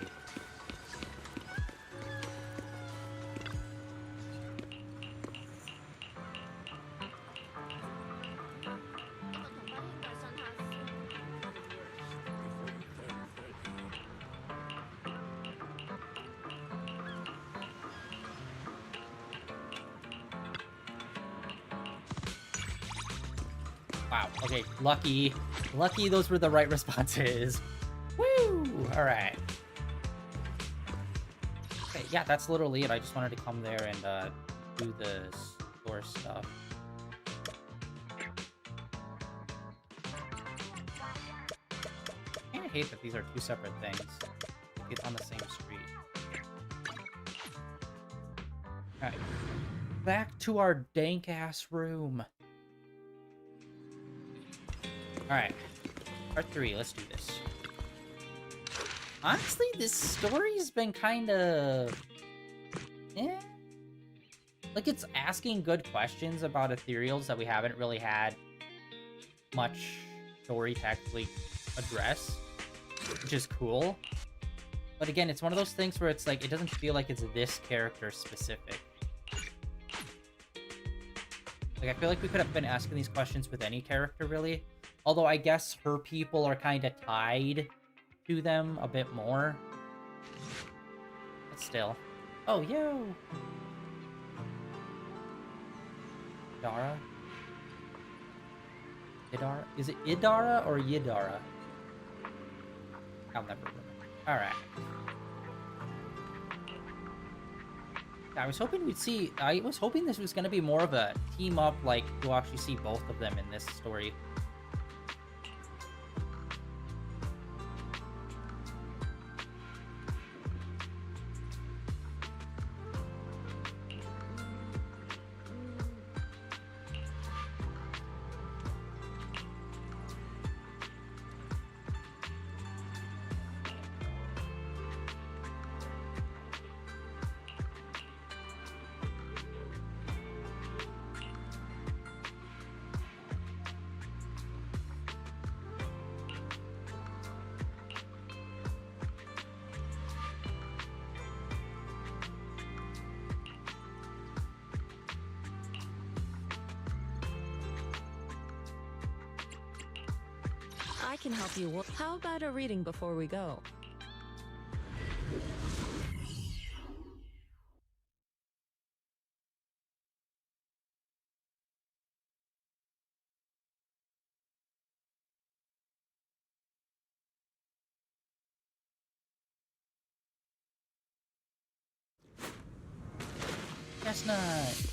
Wow, okay, lucky those were the right responses. Woo! Alright. Okay, yeah, that's literally it. I just wanted to come there and do the store stuff. I kind of hate that these are two separate things. It's on the same street. Alright. Back to our dank-ass room. Alright. Part 3, let's do this. Honestly, this story's been kind of... eh? Like, it's asking good questions about Ethereals that we haven't really had much story to actually address, which is cool. But again, it's one of those things where it's like, it doesn't feel like it's this character specific. Like, I feel like we could have been asking these questions with any character, really. Although, I guess her people are kind of tied to them a bit more. But still. Oh, yo! Idara? Idara? Is it Idara or Yidara? I'll never remember. Alright. I was hoping we'd see... I was hoping this was going to be more of a team-up, like, you'll actually see both of them in this story. I can help you. How about a reading before we go? Chestnut!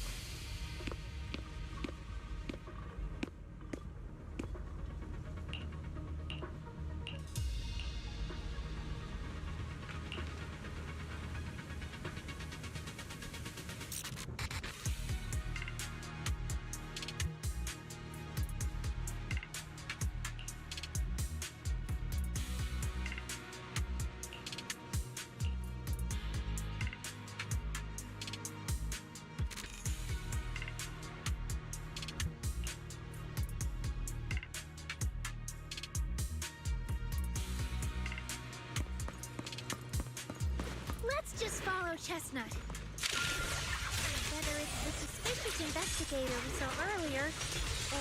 Let's just follow Chestnut. Whether it's the suspicious investigator we saw earlier,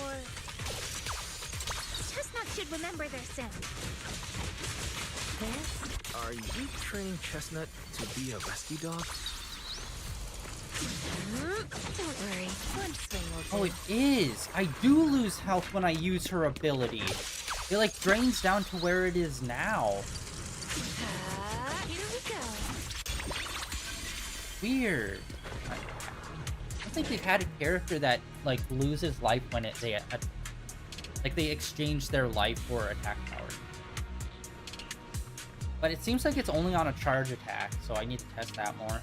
or... Chestnut should remember their sin. Are you training Chestnut to be a rescue dog? Don't worry, one swing will do. Oh, it is! I do lose health when I use her ability. It, like, drains down to where it is now. Here we go. Weird. I don't think we've had a character that, like, loses life when they exchange their life for attack power. But it seems like it's only on a charge attack, so I need to test that more.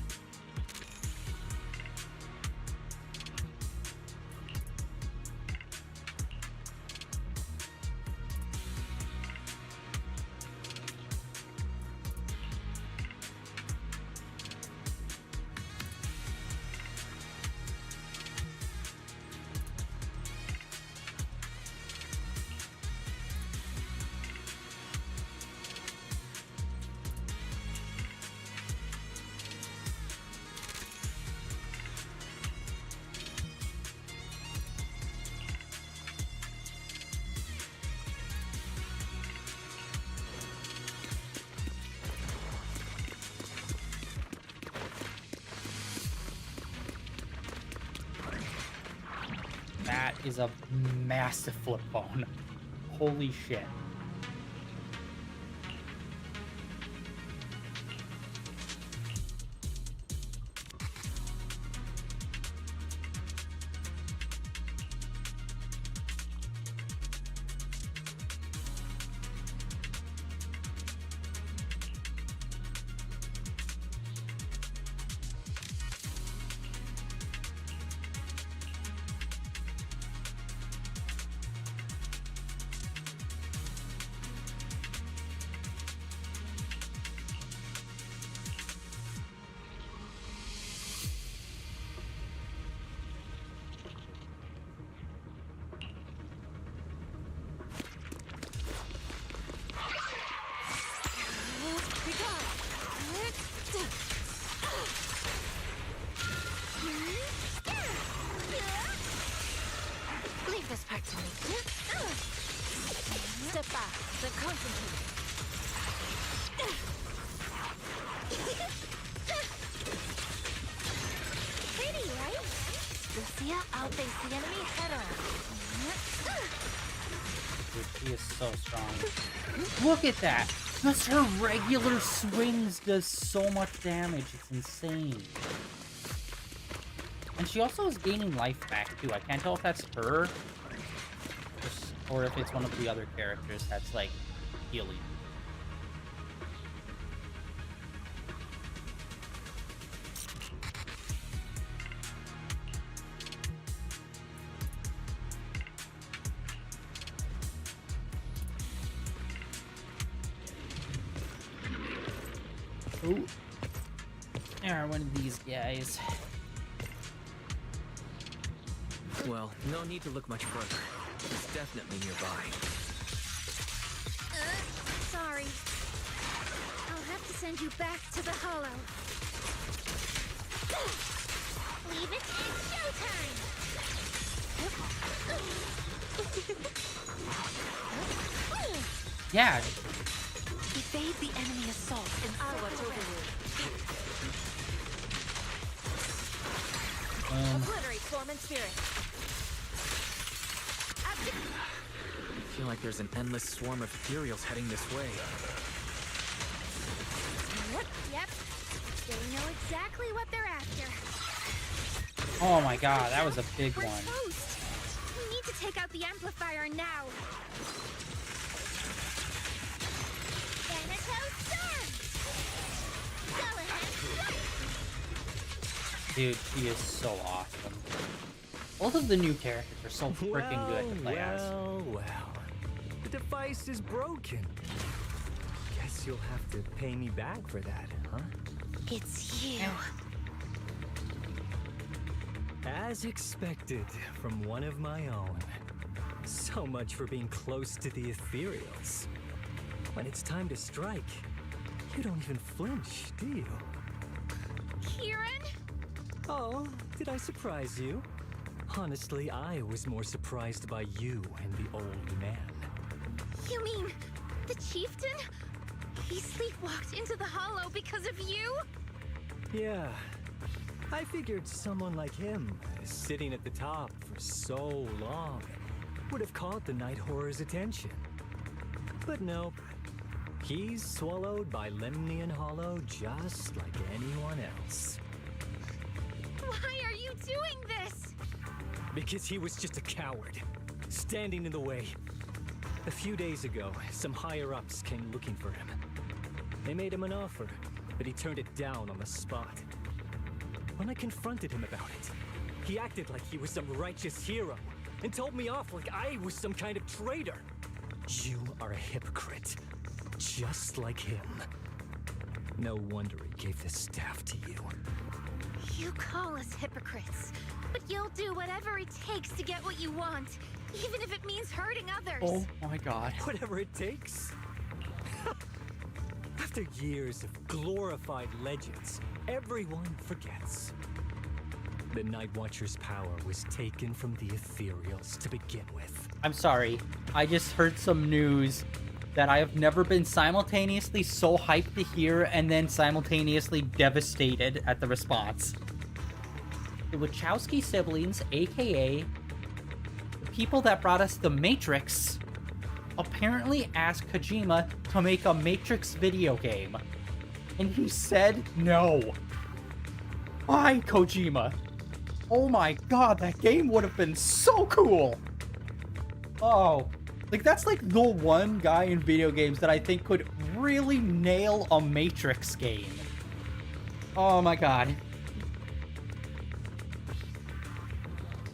That is a massive flip phone. Holy shit. this part to me. Step back. Then concentrate. Pretty, right? Lucia, I'll face the enemy head on. Dude, she is so strong. Look at that! Just her regular swings does so much damage. It's insane. And she also is gaining life back too. I can't tell if that's her or if it's one of the other characters that's like healing. Oh, there, one of these guys. Well, no need to look much further. It's definitely nearby. Sorry. I'll have to send you back to the Hollow. Leave it, it's showtime! Yeah, Evade the enemy assault and what's over you. Obliterate form and spirit. I feel like there's an endless swarm of Ethereals heading this way. Yep. They know exactly what they're after. oh my god, that was a big We're one. toast. We need to take out the amplifier now. Thanatos Storm! Go ahead, Dude, she is so awesome. Both of the new characters are so freaking good to play as. Well. The device is broken. Guess you'll have to pay me back for that, huh? It's you. As expected from one of my own. So much for being close to the Ethereals. When it's time to strike, you don't even flinch, do you? Kieran? Oh, did I surprise you? Honestly, I was more surprised by you and the old man. You mean the chieftain? He sleepwalked into the Hollow because of you? Yeah. I figured someone like him, sitting at the top for so long, would have caught the Night Horror's attention. But nope. He's swallowed by Lemnian Hollow just like anyone else. Why are you doing this? Because he was just a coward, standing in the way. A few days ago, some higher-ups came looking for him. They made him an offer, but he turned it down on the spot. When I confronted him about it, he acted like he was some righteous hero and told me off like I was some kind of traitor. You are a hypocrite, just like him. No wonder he gave this staff to you. You call us hypocrites, but you'll do whatever it takes to get what you want, even if it means hurting others. Oh my god. Whatever it takes. After years of glorified legends, everyone forgets. The Night Watcher's power was taken from the Ethereals to begin with. I'm sorry. I just heard some news that I have never been simultaneously so hyped to hear and then simultaneously devastated at the response. The Wachowski siblings, aka the people that brought us The Matrix, apparently asked Kojima to make a Matrix video game. And he said no. Why, Kojima? Oh my god, that game would have been so cool! Oh, like that's like the one guy in video games that I think could really nail a Matrix game. Oh my god.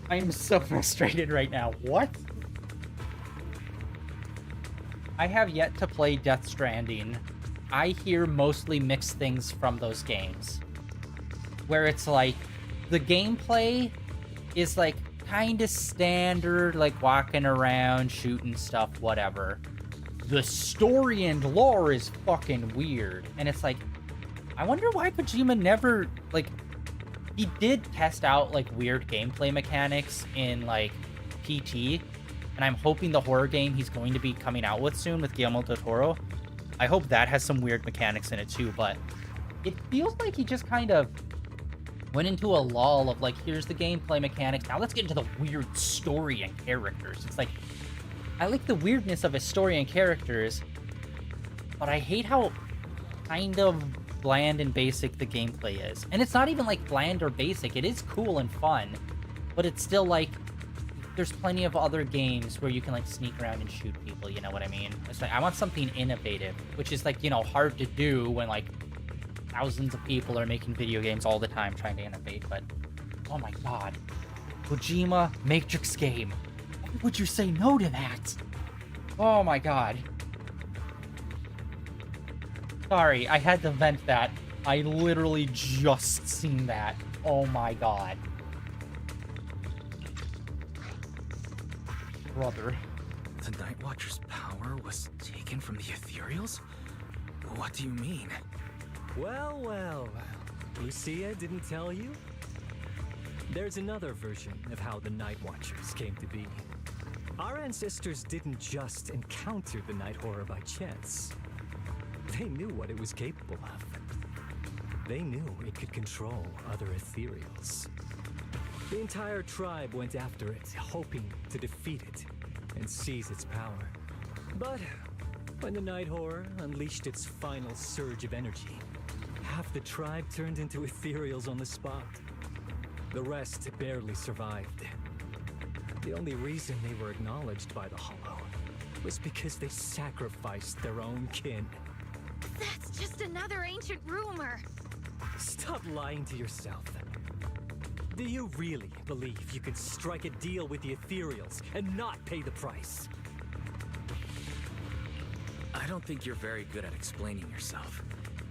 I am so frustrated right now. What? I have yet to play Death Stranding. I hear mostly mixed things from those games. Where it's like, the gameplay is like kind of standard, like walking around, shooting stuff, whatever. The story and lore is fucking weird. And it's like, I wonder why Kojima never, like, he did test out like weird gameplay mechanics in like PT, and I'm hoping the horror game he's going to be coming out with soon with Guillermo del Toro, I hope that has some weird mechanics in it too, but it feels like he just kind of went into a lull of like, here's the gameplay mechanics, now let's get into the weird story and characters. It's like, I like the weirdness of his story and characters, but I hate how kind of bland and basic the gameplay is. And it's not even like bland or basic, it is cool and fun, but it's still like, there's plenty of other games where you can like sneak around and shoot people, you know what I mean? It's like, I want something innovative, which is like, you know, hard to do when like thousands of people are making video games all the time trying to innovate, but oh my god. Kojima Matrix game. Why would you say no to that? Oh my god. Sorry, I had to vent that. I literally just seen that. Oh my god. Brother. The Night Watcher's power was taken from the Ethereals? What do you mean? Well, well, well. Lucia didn't tell you? There's another version of how the Night Watchers came to be. Our ancestors didn't just encounter the Night Horror by chance. They knew what it was capable of. They knew it could control other Ethereals. The entire tribe went after it, hoping to defeat it and seize its power. But when the Night Horror unleashed its final surge of energy, half the tribe turned into Ethereals on the spot. The rest barely survived. The only reason they were acknowledged by the Hollow was because they sacrificed their own kin. That's just another ancient rumor. Stop lying to yourself. Do you really believe you can strike a deal with the Ethereals and not pay the price? I don't think you're very good at explaining yourself.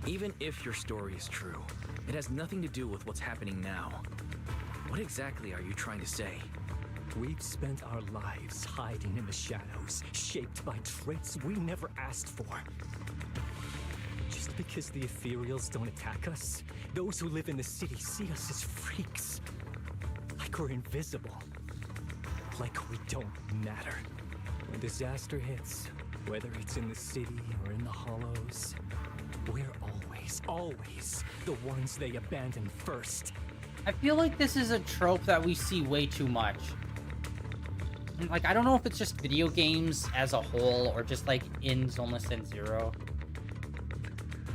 Even if your story is true, it has nothing to do with what's happening now. What exactly are you trying to say? We've spent our lives hiding in the shadows, shaped by traits we never asked for. Just because the Ethereals don't attack us, those who live in the city see us as freaks. Like we're invisible. Like we don't matter. When disaster hits, whether it's in the city or in the hollows, we're always the ones they abandon first. I feel like this is a trope that we see way too much. And like, I don't know if it's just video games as a whole or just like in Zenless Zone Zero.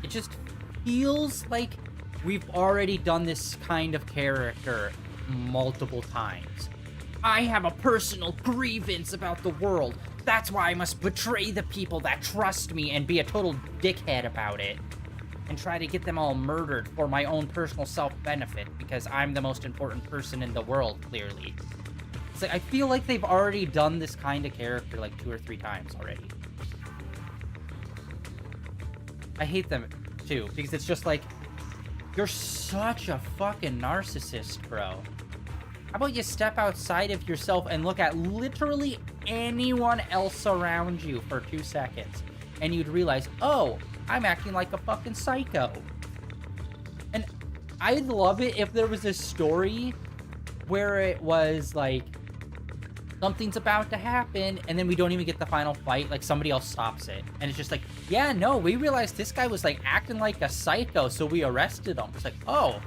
It just feels like we've already done this kind of character multiple times. I have a personal grievance about the world. That's why I must betray the people that trust me and be a total dickhead about it. And try to get them all murdered for my own personal self-benefit because I'm the most important person in the world, clearly. It's like, I feel like they've already done this kind of character like 2 or 3 times already. I hate them too, because it's just like, you're such a fucking narcissist, bro. How about you step outside of yourself and look at literally anyone else around you for 2 seconds, and you'd realize, oh, I'm acting like a fucking psycho. And I'd love it if there was a story where it was like, something's about to happen, and then we don't even get the final fight, like somebody else stops it. And it's just like, yeah, no, we realized this guy was like acting like a psycho, so we arrested him. It's like, oh,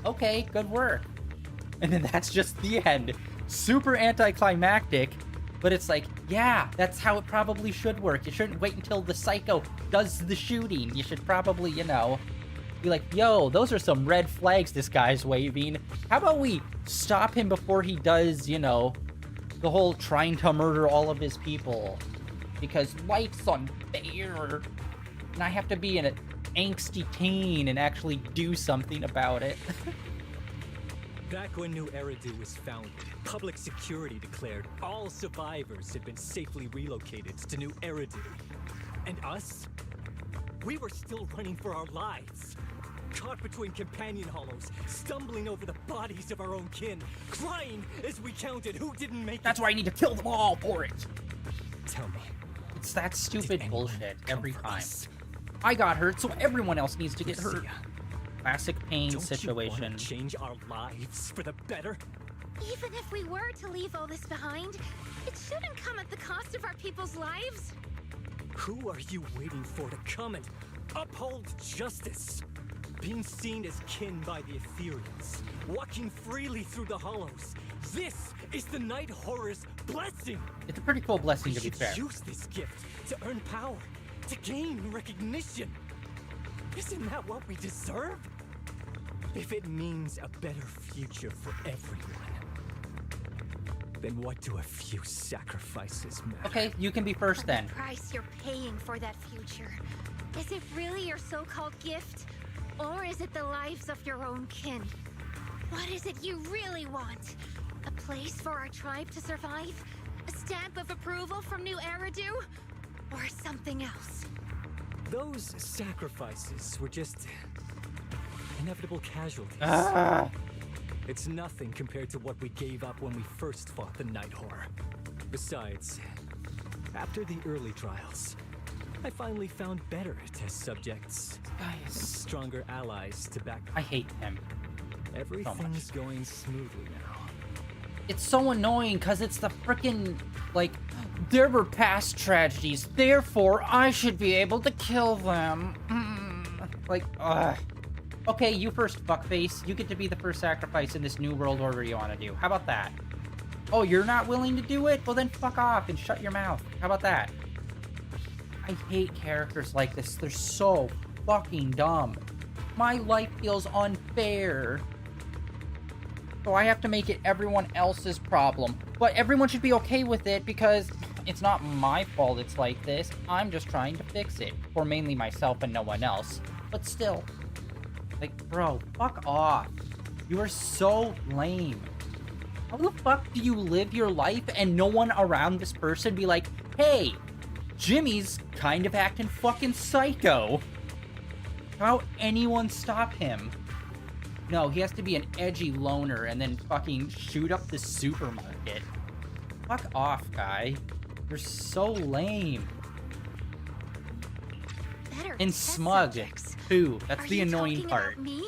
okay, good work. And then that's just the end. Super anticlimactic, but it's like, yeah, that's how it probably should work. You shouldn't wait until the psycho does the shooting. You should probably, you know, be like, yo, those are some red flags this guy's waving. How about we stop him before he does, you know, the whole trying to murder all of his people. Because life's unfair. And I have to be an angsty teen and actually do something about it. Back when New Eridu was founded, public security declared all survivors had been safely relocated to New Eridu. And us? We were still running for our lives. Caught between companion hollows, stumbling over the bodies of our own kin, crying as we counted who didn't make it. That's why I need to kill them all for it. Tell me. It's that stupid bullshit every time. Us? I got hurt, so everyone else needs to get hurt. Lucia, Classic pain don't situation. You want to change our lives for the better? Even if we were to leave all this behind, it shouldn't come at the cost of our people's lives. Who are you waiting for to come and uphold justice? Being seen as kin by the Ethereals, walking freely through the hollows. This is the Night Horror's blessing! It's a pretty cool blessing, We to be should fair. use this gift to earn power, to gain recognition. Isn't that what we deserve? If it means a better future for everyone, then what do a few sacrifices matter? Okay, you can be first then. The price you're paying for that future. Is it really your so-called gift? Or is it the lives of your own kin? What is it you really want? A place for our tribe to survive? A stamp of approval from New Eridu? Or something else? Those sacrifices were just inevitable casualties. Ah, It's nothing compared to what we gave up when we first fought the Night Horror. Besides, after the early trials, I finally found better test subjects and guys, stronger allies to back. I hate him. Everything's going smoothly now. It's so annoying because it's the freaking, like, there were past tragedies, therefore I should be able to kill them. Like, ugh. Okay, you first, fuckface. You get to be the first sacrifice in this new world order you want to do. How about that? Oh, you're not willing to do it? Well, then fuck off and shut your mouth. How about that? I hate characters like this. They're so fucking dumb. My life feels unfair. So I have to make it everyone else's problem. But everyone should be okay with it because it's not my fault it's like this. I'm just trying to fix it. For mainly myself and no one else. But still. Like, bro, fuck off. You are so lame. How the fuck do you live your life and no one around this person be like, hey, Jimmy's kind of acting fucking psycho. How about anyone stop him? No, he has to be an edgy loner and then fucking shoot up the supermarket. Fuck off, guy. You're so lame. Better And test smug, subjects. too. That's Are the you annoying talking part. about me?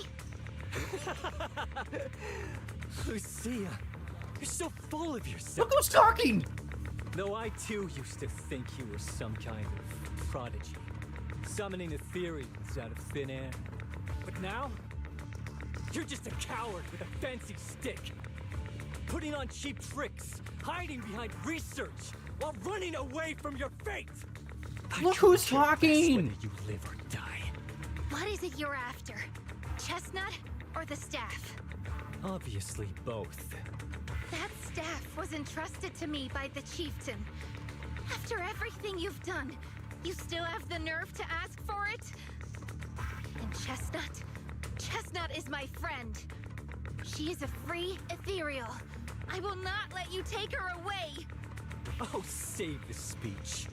Lucia, you're so full of yourself. Look who's talking! Though I too used to think you were some kind of prodigy, summoning Ethereals out of thin air. But now, you're just a coward with a fancy stick, putting on cheap tricks, hiding behind research, while running away from your fate. I Look couldn't who's care less talking! Whether you live or die. What is it you're after? Chestnut or the staff? Obviously, both. That staff was entrusted to me by the chieftain. After everything you've done, you still have the nerve to ask for it? And Chestnut? Chestnut is my friend. She is a free Ethereal. I will not let you take her away. Oh, save the speech.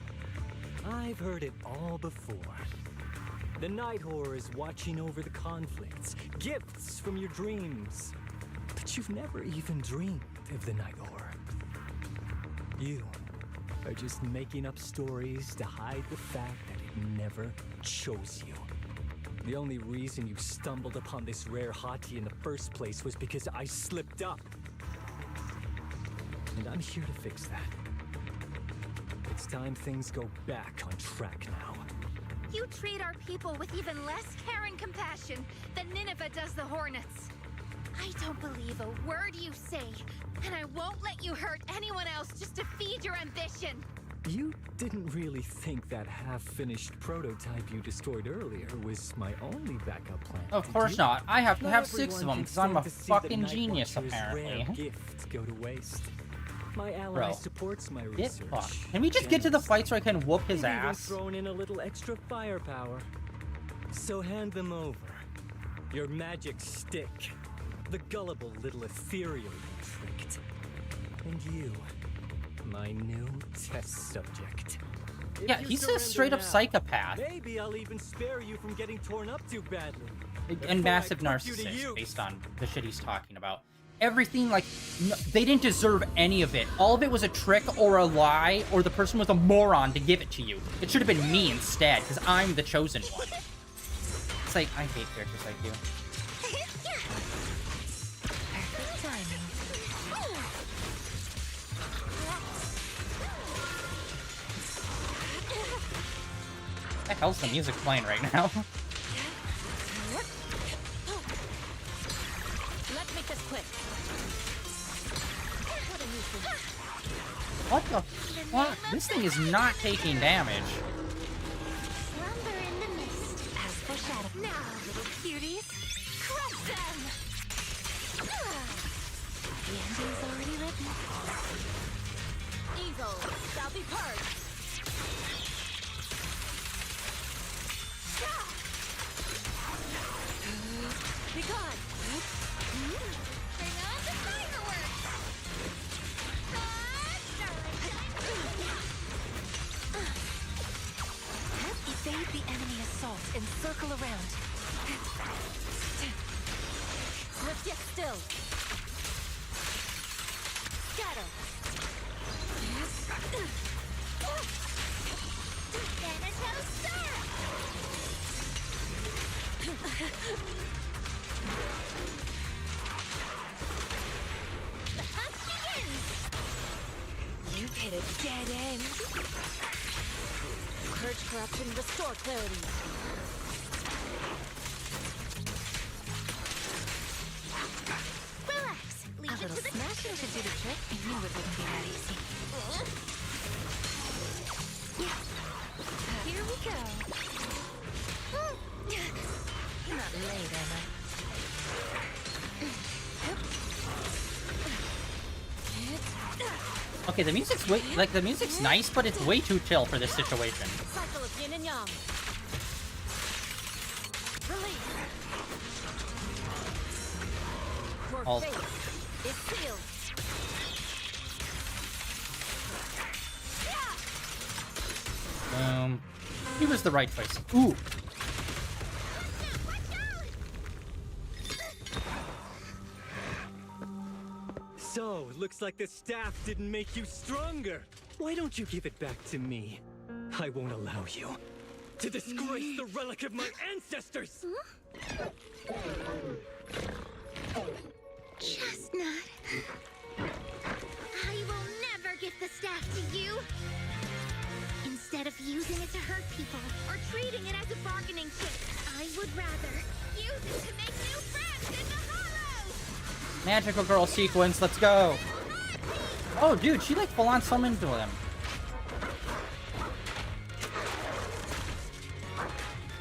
I've heard it all before. The Night Horror is watching over the conflicts, gifts from your dreams. But you've never even dreamed of the Night Horror. You are just making up stories to hide the fact that it never chose you. The only reason you stumbled upon this rare hottie in the first place was because I slipped up. And I'm here to fix that. It's time things go back on track now. You treat our people with even less care and compassion than Nineveh does the Hornets. I don't believe a word you say, and I won't let you hurt anyone else just to feed your ambition. You didn't really think that half-finished prototype you destroyed earlier was my only backup plan. Of did course you? not. I have to have 6 everyone of them can because I'm stand a to see the fucking Night genius, Watcher's apparently. Rare gifts go to waste. My ally Bro, supports my Get research. fucked. Can we just get to the fight so I can whoop his Maybe even ass? thrown in a little extra firepower. So hand them over. Your magic stick. The gullible little ethereal you tricked. And you, my new test subject. If Yeah, you he's a surrender straight up now, psychopath. Maybe I'll even spare you from getting torn up too badly. And before I massive put you to narcissist use. based on the shit he's talking about. Everything, like, no, they didn't deserve any of it. All of it was a trick or a lie, or the person was a moron to give it to you. It should have been me instead, because I'm the chosen one. It's like, I hate characters like you. Perfect timing. hell's the music playing right now? Let's make this quick. What the fuck? This thing is not taking damage. Slumber in the mist. As for shadow. Now, little cuties, crush them! The ending's already written. Evil shall be purged. Be gone. Bring on the fireworks! Evade the enemy assault and circle around. Lift yet still. Scatter. Thanatos syrup! The hunt begins! You've hit a dead end. Purge corruption, restore clarity. Relax! Lead A you little to the smashing should do the trick. I knew it wouldn't be that easy. Here we go. Not late, am I? Okay, the music's the music's nice, but it's way too chill for this situation. Cycle of yin and yang. Release. Your All- fate is sealed. He was the right choice. Ooh. So, looks like the staff didn't make you stronger. Why don't you give it back to me? I won't allow you to disgrace the relic of my ancestors! Chestnut. I will never give the staff to you. Instead of using it to hurt people or treating it as a bargaining chip, I would rather use it to make new friends in the hollow. Magical girl sequence, let's go. Oh, dude, she like full on summoned to him.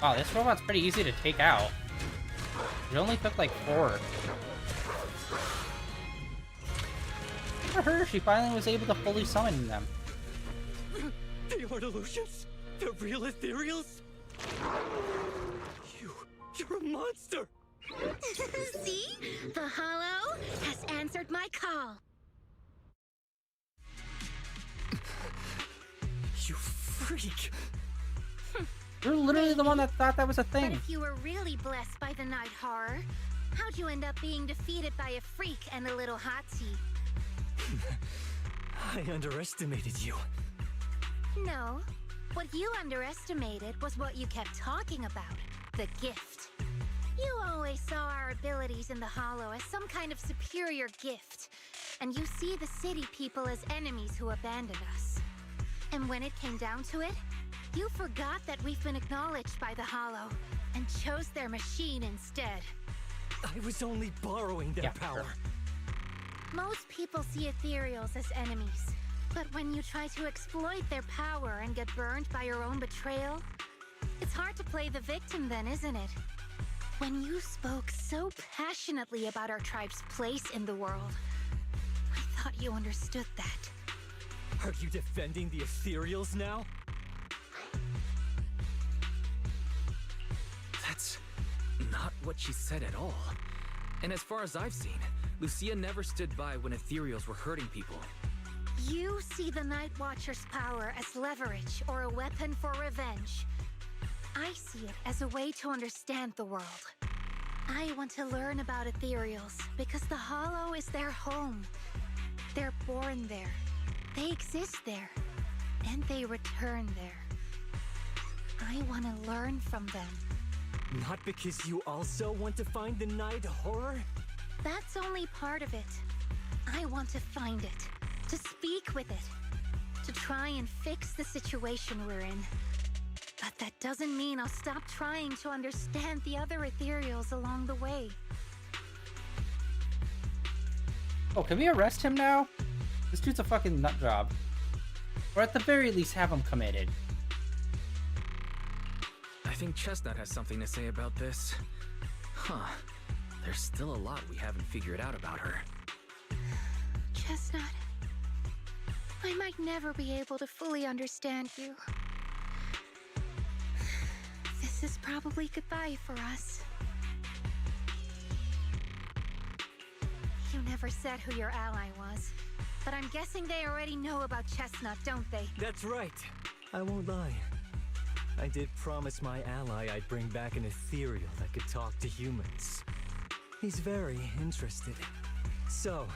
Wow, this robot's pretty easy to take out. It only took like 4. For her, she finally was able to fully summon them. They are illusions? The real Ethereals? You're a monster! See? The hollow has answered my call. You freak! You're literally the one that thought that was a But thing. if you were really blessed by the night horror, how'd you end up being defeated by a freak and a little hot tea? I underestimated you. No. What you underestimated was what you kept talking about. The gift. You always saw our abilities in the Hollow as some kind of superior gift. And you see the city people as enemies who abandoned us. And when it came down to it, you forgot that we've been acknowledged by the Hollow and chose their machine instead. I was only borrowing their Yeah, power. Most people see Ethereals as enemies. But when you try to exploit their power and get burned by your own betrayal, it's hard to play the victim then, isn't it? When you spoke so passionately about our tribe's place in the world, I thought you understood that. Are you defending the Ethereals now? That's not what she said at all. And as far as I've seen, Lucia never stood by when Ethereals were hurting people. You see the Night Watcher's power as leverage or a weapon for revenge. I see it as a way to understand the world. I want to learn about Ethereals because the Hollow is their home. They're born there. They exist there. And they return there. I want to learn from them. Not because you also want to find the Night Horror? That's only part of it. I want to find it. To speak with it. To try and fix the situation we're in. But that doesn't mean I'll stop trying to understand the other Ethereals along the way. Oh, can we arrest him now? This dude's a fucking nut job. Or at the very least, have him committed. I think Chestnut has something to say about this. Huh. There's still a lot we haven't figured out about her. Chestnut, I might never be able to fully understand you. This is probably goodbye for us. You never said who your ally was, but I'm guessing they already know about Chestnut, don't they? That's right. I won't lie. I did promise my ally I'd bring back an Ethereal that could talk to humans. He's very interested. So,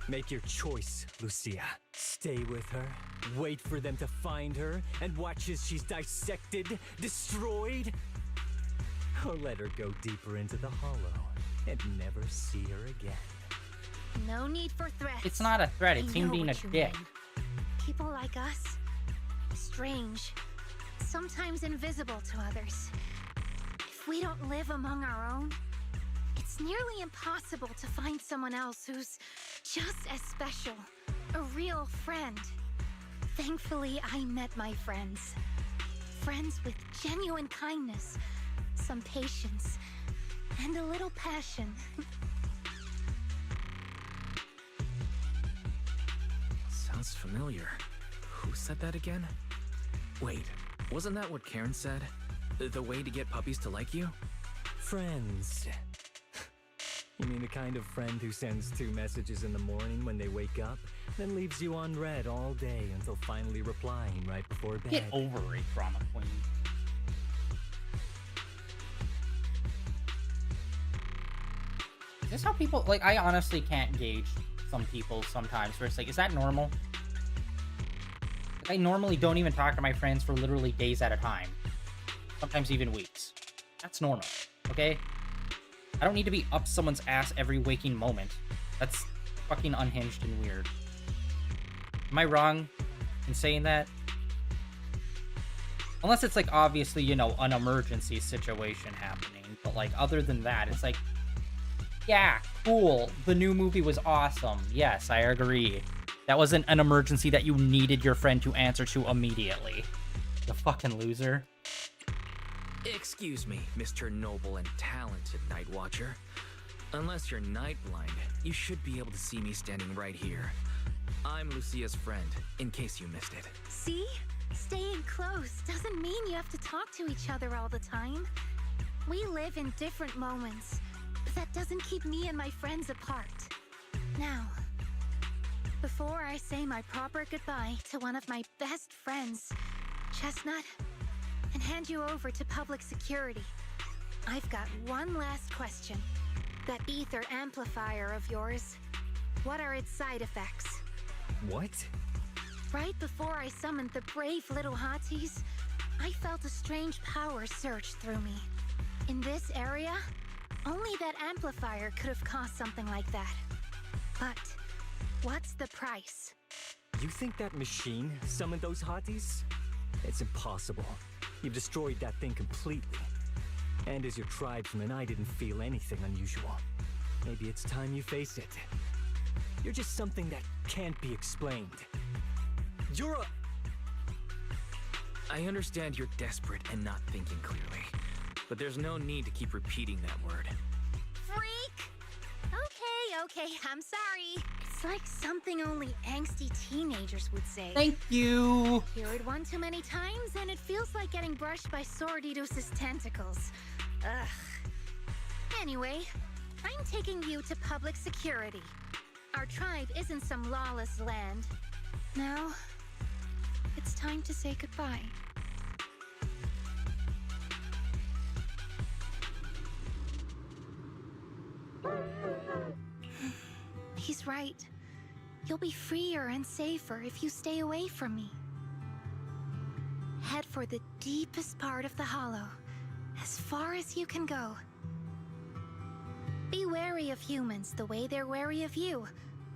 make your choice, Lucia. Stay with her, wait for them to find her, and watch as she's dissected, destroyed? Or let her go deeper into the hollow and never see her again. No need for threats. It's not a threat, it's I him know being a what you dick. mean. People like us, strange, sometimes invisible to others. If we don't live among our own, it's nearly impossible to find someone else who's just as special, a real friend. Thankfully, I met my friends. Friends with genuine kindness, some patience, and a little passion. Sounds familiar. Who said that again? Wait, wasn't that what Karen said? The way to get puppies to like you? Friends. You mean the kind of friend who sends 2 messages in the morning when they wake up, then leaves you unread all day until finally replying right before bed? Get over it, drama queen. Is this how people, like, I honestly can't gauge some people sometimes where it's like, is that normal? Like, I normally don't even talk to my friends for literally days at a time. Sometimes even weeks. That's normal, okay? I don't need to be up someone's ass every waking moment. That's fucking unhinged and weird. Am I wrong in saying that? Unless it's like, obviously, you know, an emergency situation happening. But like, other than that, it's like, yeah, cool. The new movie was awesome. Yes, I agree. That wasn't an emergency that you needed your friend to answer to immediately. The fucking loser. Excuse me, Mr. Noble and talented Night Watcher. Unless you're night blind, you should be able to see me standing right here. I'm Lucia's friend, in case you missed it. See? Staying close doesn't mean you have to talk to each other all the time. We live in different moments, but that doesn't keep me and my friends apart. Now, before I say my proper goodbye to one of my best friends, Chestnut, and hand you over to public security, I've got one last question. That ether amplifier of yours, what are its side effects? What? Right before I summoned the brave little hotties, I felt a strange power surge through me. In this area, only that amplifier could have caused something like that. But what's the price? You think that machine summoned those hotties? It's impossible. You've destroyed that thing completely. And as your tribesman, I didn't feel anything unusual. Maybe it's time you face it. You're just something that can't be explained. You're a... I understand you're desperate and not thinking clearly, but there's no need to keep repeating that word. Freak! Okay, I'm sorry. It's like something only angsty teenagers would say. Thank you. Hear it one too many times, and it feels like getting brushed by Sordidus's tentacles. Ugh. Anyway, I'm taking you to public security. Our tribe isn't some lawless land. Now, it's time to say goodbye. He's right. You'll be freer and safer if you stay away from me. Head for the deepest part of the hollow, as far as you can go. Be wary of humans the way they're wary of you,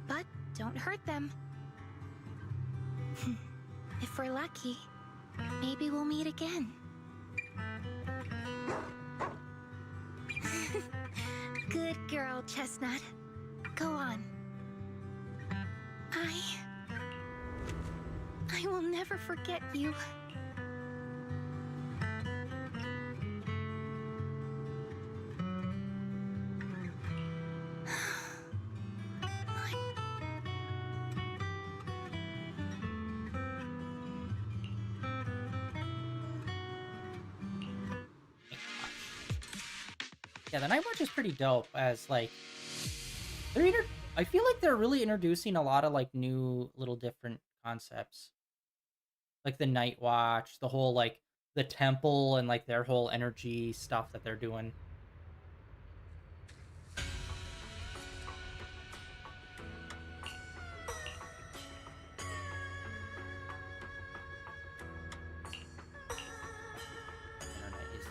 but don't hurt them. If we're lucky, maybe we'll meet again. girl, Chestnut. Go on. I will never forget you. Yeah, the Night Watch is pretty dope as, like, I feel like they're really introducing a lot of, like, new little different concepts. Like the Night Watch, the whole, like, the temple and, like, their whole energy stuff that they're doing. Internet is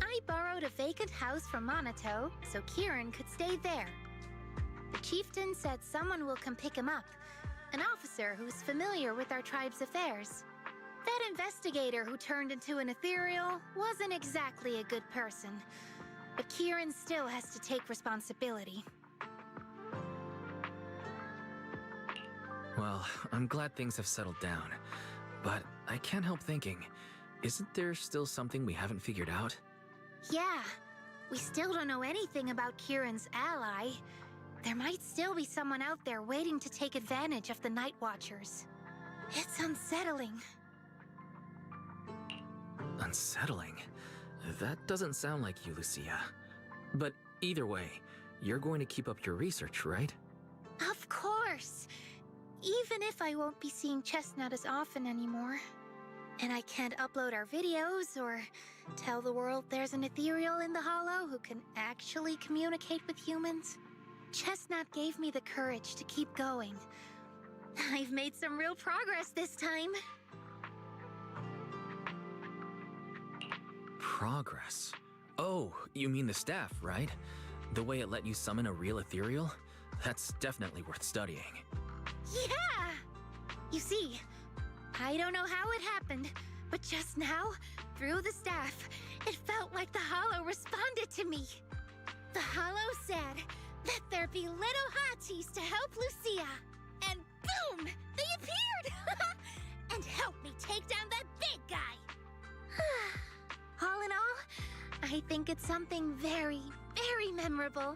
I borrowed a vacant house from Monato so Kieran could stay there. The chieftain said someone will come pick him up, an officer who's familiar with our tribe's affairs. That investigator who turned into an Ethereal wasn't exactly a good person, but Kieran still has to take responsibility. Well, I'm glad things have settled down. But I can't help thinking, isn't there still something we haven't figured out? Yeah, we still don't know anything about Kieran's ally. There might still be someone out there waiting to take advantage of the Night Watchers. It's unsettling. Unsettling? That doesn't sound like you, Lucia. But either way, you're going to keep up your research, right? Of course! Even if I won't be seeing Chestnut as often anymore. And I can't upload our videos or tell the world there's an Ethereal in the Hollow who can actually communicate with humans. Chestnut gave me the courage to keep going. I've made some real progress this time. Progress? Oh, you mean the staff, right? The way it let you summon a real Ethereal? That's definitely worth studying. Yeah! You see, I don't know how it happened, but just now, through the staff, it felt like the Hollow responded to me. The Hollow said, "Let there be little hotties to help Lucia." And boom! They appeared! And helped me take down that big guy! All in all, I think it's something very, very memorable.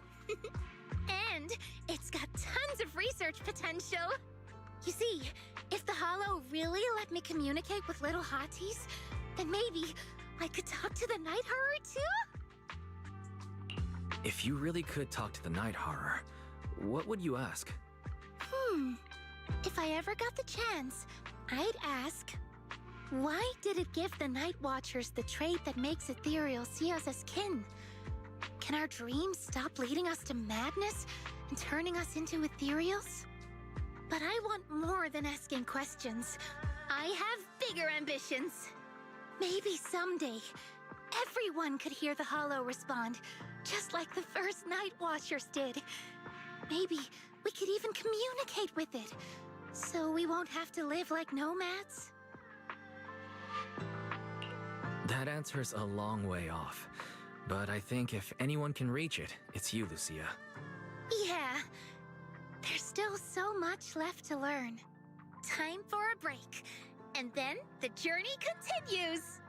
And it's got tons of research potential. You see, if the Hollow really let me communicate with little hotties, then maybe I could talk to the Night Horror too? If you really could talk to the Night Horror, what would you ask? If I ever got the chance, I'd ask, why did it give the Night Watchers the trait that makes Ethereal see us as kin? Can our dreams stop leading us to madness and turning us into Ethereals? But I want more than asking questions. I have bigger ambitions. Maybe someday, everyone could hear the Hollow respond, just like the first Night Watchers did. Maybe we could even communicate with it, so we won't have to live like nomads. That answer's a long way off. But I think if anyone can reach it, it's you, Lucia. Yeah, there's still so much left to learn. Time for a break, and then the journey continues!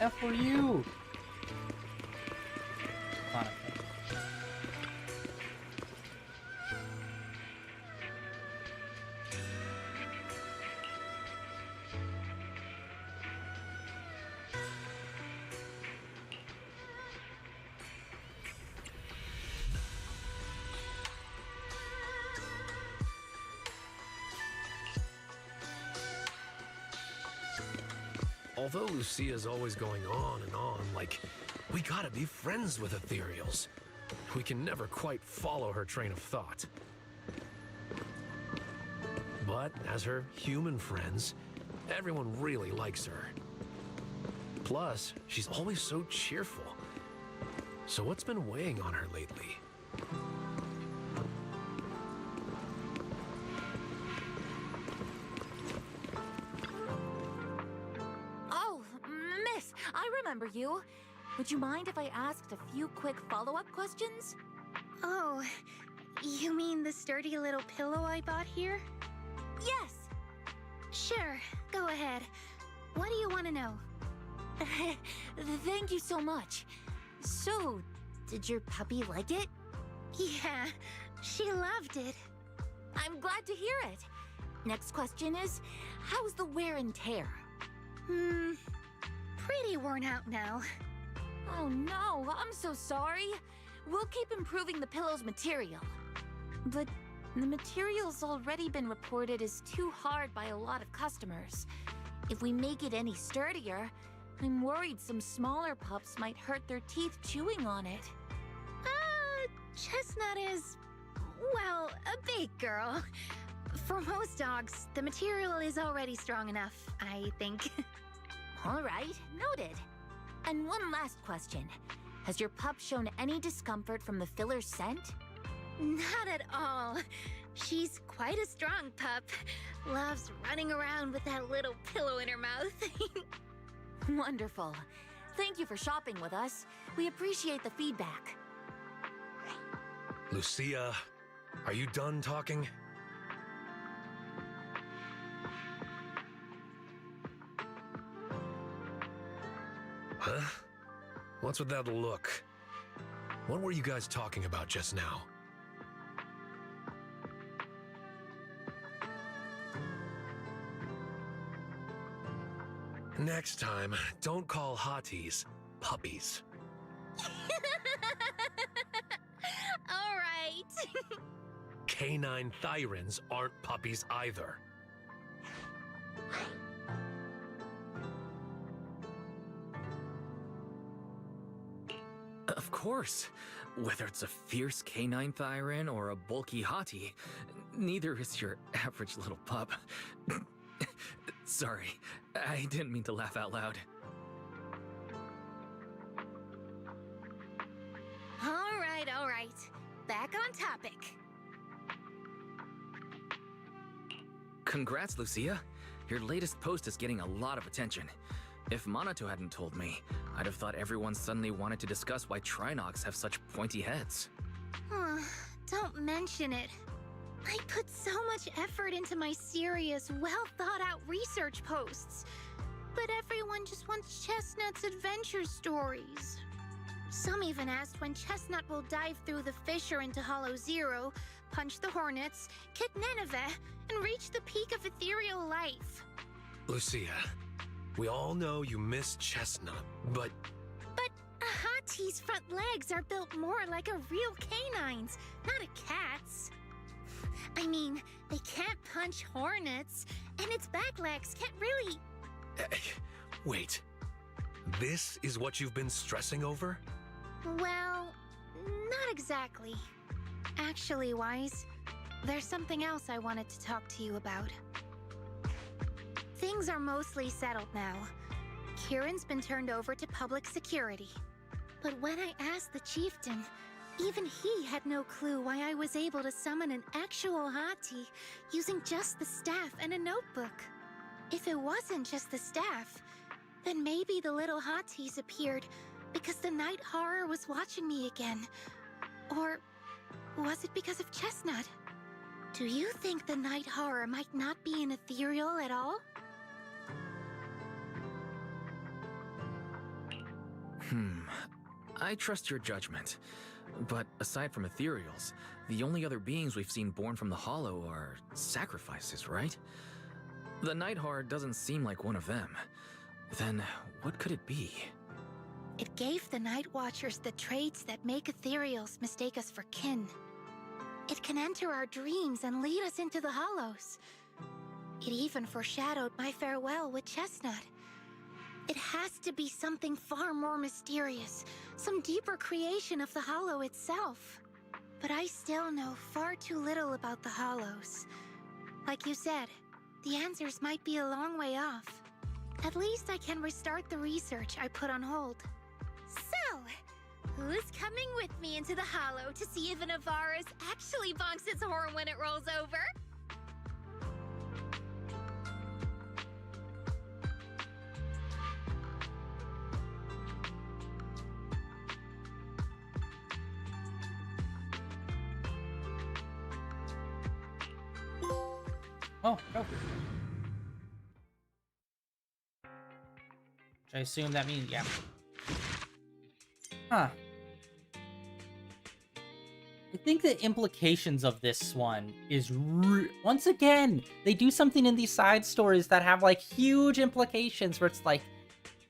F for you! Honestly. Although Lucia's always going on and on, like, we gotta be friends with Ethereals. We can never quite follow her train of thought. But as her human friends, everyone really likes her. Plus, she's always so cheerful. So what's been weighing on her lately? Oh, miss, I remember you. Would you mind if I asked a few quick follow-up questions? Oh, you mean the sturdy little pillow I bought here? Yes. Sure, go ahead. What do you want to know? Thank you so much. So, did your puppy like it? Yeah, she loved it. I'm glad to hear it. Next question is, how's the wear and tear? Pretty worn out now. Oh no, I'm so sorry. We'll keep improving the pillow's material. But the material's already been reported as too hard by a lot of customers. If we make it any sturdier, I'm worried some smaller pups might hurt their teeth chewing on it. Chestnut is, well, a big girl. For most dogs, the material is already strong enough, I think. All right, noted. And one last question. Has your pup shown any discomfort from the filler scent? Not at all. She's quite a strong pup. Loves running around with that little pillow in her mouth. Wonderful. Thank you for shopping with us. We appreciate the feedback. Lucia, are you done talking? Huh? What's with that look? What were you guys talking about just now? Next time, don't call hotties puppies. All right. Canine thyrans aren't puppies either. Of course. Whether it's a fierce canine thyran or a bulky hottie, neither is your average little pup. Sorry, I didn't mean to laugh out loud. All right. Back on topic. Congrats, Lucia. Your latest post is getting a lot of attention. If Monato hadn't told me, I'd have thought everyone suddenly wanted to discuss why Trinocs have such pointy heads. Don't mention it. I put so much effort into my serious, well-thought-out research posts. But everyone just wants Chestnut's adventure stories. Some even asked when Chestnut will dive through the fissure into Hollow Zero, punch the Hornets, kick Nineveh, and reach the peak of ethereal life. Lucia, we all know you miss Chestnut, but... But a hottie's front legs are built more like a real canine's, not a cat's. I mean, they can't punch hornets, and its back legs can't really... Wait. This is what you've been stressing over? Well, not exactly. Actually, Wise, there's something else I wanted to talk to you about. Things are mostly settled now. Kieran's been turned over to public security. But when I asked the chieftain, even he had no clue why I was able to summon an actual hottie using just the staff and a notebook. If it wasn't just the staff, then maybe the little hotties appeared because the night horror was watching me again. Or was it because of Chestnut? Do you think the night horror might not be an ethereal at all? I trust your judgment. But aside from ethereals, the only other beings we've seen born from the Hollow are sacrifices, right? The Night Horror doesn't seem like one of them. Then what could it be? It gave the Night Watchers the traits that make ethereals mistake us for kin. It can enter our dreams and lead us into the Hollows. It even foreshadowed my farewell with Chestnut. It has to be something far more mysterious, some deeper creation of the Hollow itself. But I still know far too little about the Hollows. Like you said, the answers might be a long way off. At least I can restart the research I put on hold. So, who's coming with me into the Hollow to see if an Avaris actually bonks its horn when it rolls over? Oh, go. I assume that means, yeah. Huh. I think the implications of this one is, once again, they do something in these side stories that have, like, huge implications where it's like,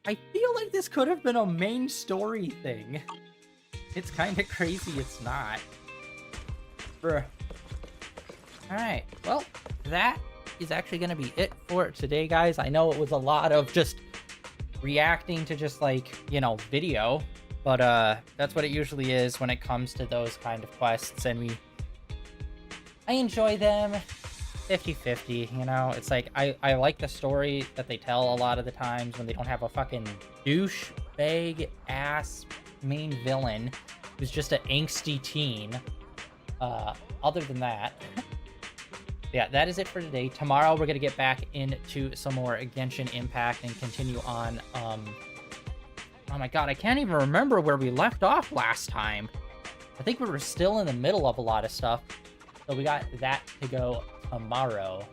I feel like this could have been a main story thing. It's kind of crazy it's not. Bruh. Alright, well, that is actually going to be it for today, guys. I know it was a lot of just reacting to just, like, you know, video, but that's what it usually is when it comes to those kind of quests, and I enjoy them 50-50, you know? It's like, I like the story that they tell a lot of the times when they don't have a fucking douchebag ass main villain who's just an angsty teen. Other than that, yeah, that is it for today. Tomorrow we're gonna get back into some more Genshin Impact and continue on. Oh my god, I can't even remember where we left off last time. I think we were still in the middle of a lot of stuff, so we got that to go tomorrow.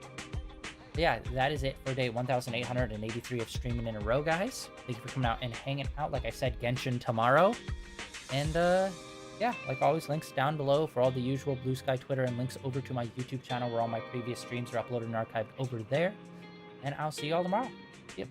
But yeah, that is it for day 1883 of streaming in a row, guys. Thank you for coming out and hanging out. Like I said, Genshin tomorrow, and yeah, like always, links down below for all the usual Blue Sky, Twitter, and links over to my YouTube channel where all my previous streams are uploaded and archived over there. And I'll see you all tomorrow. Yep.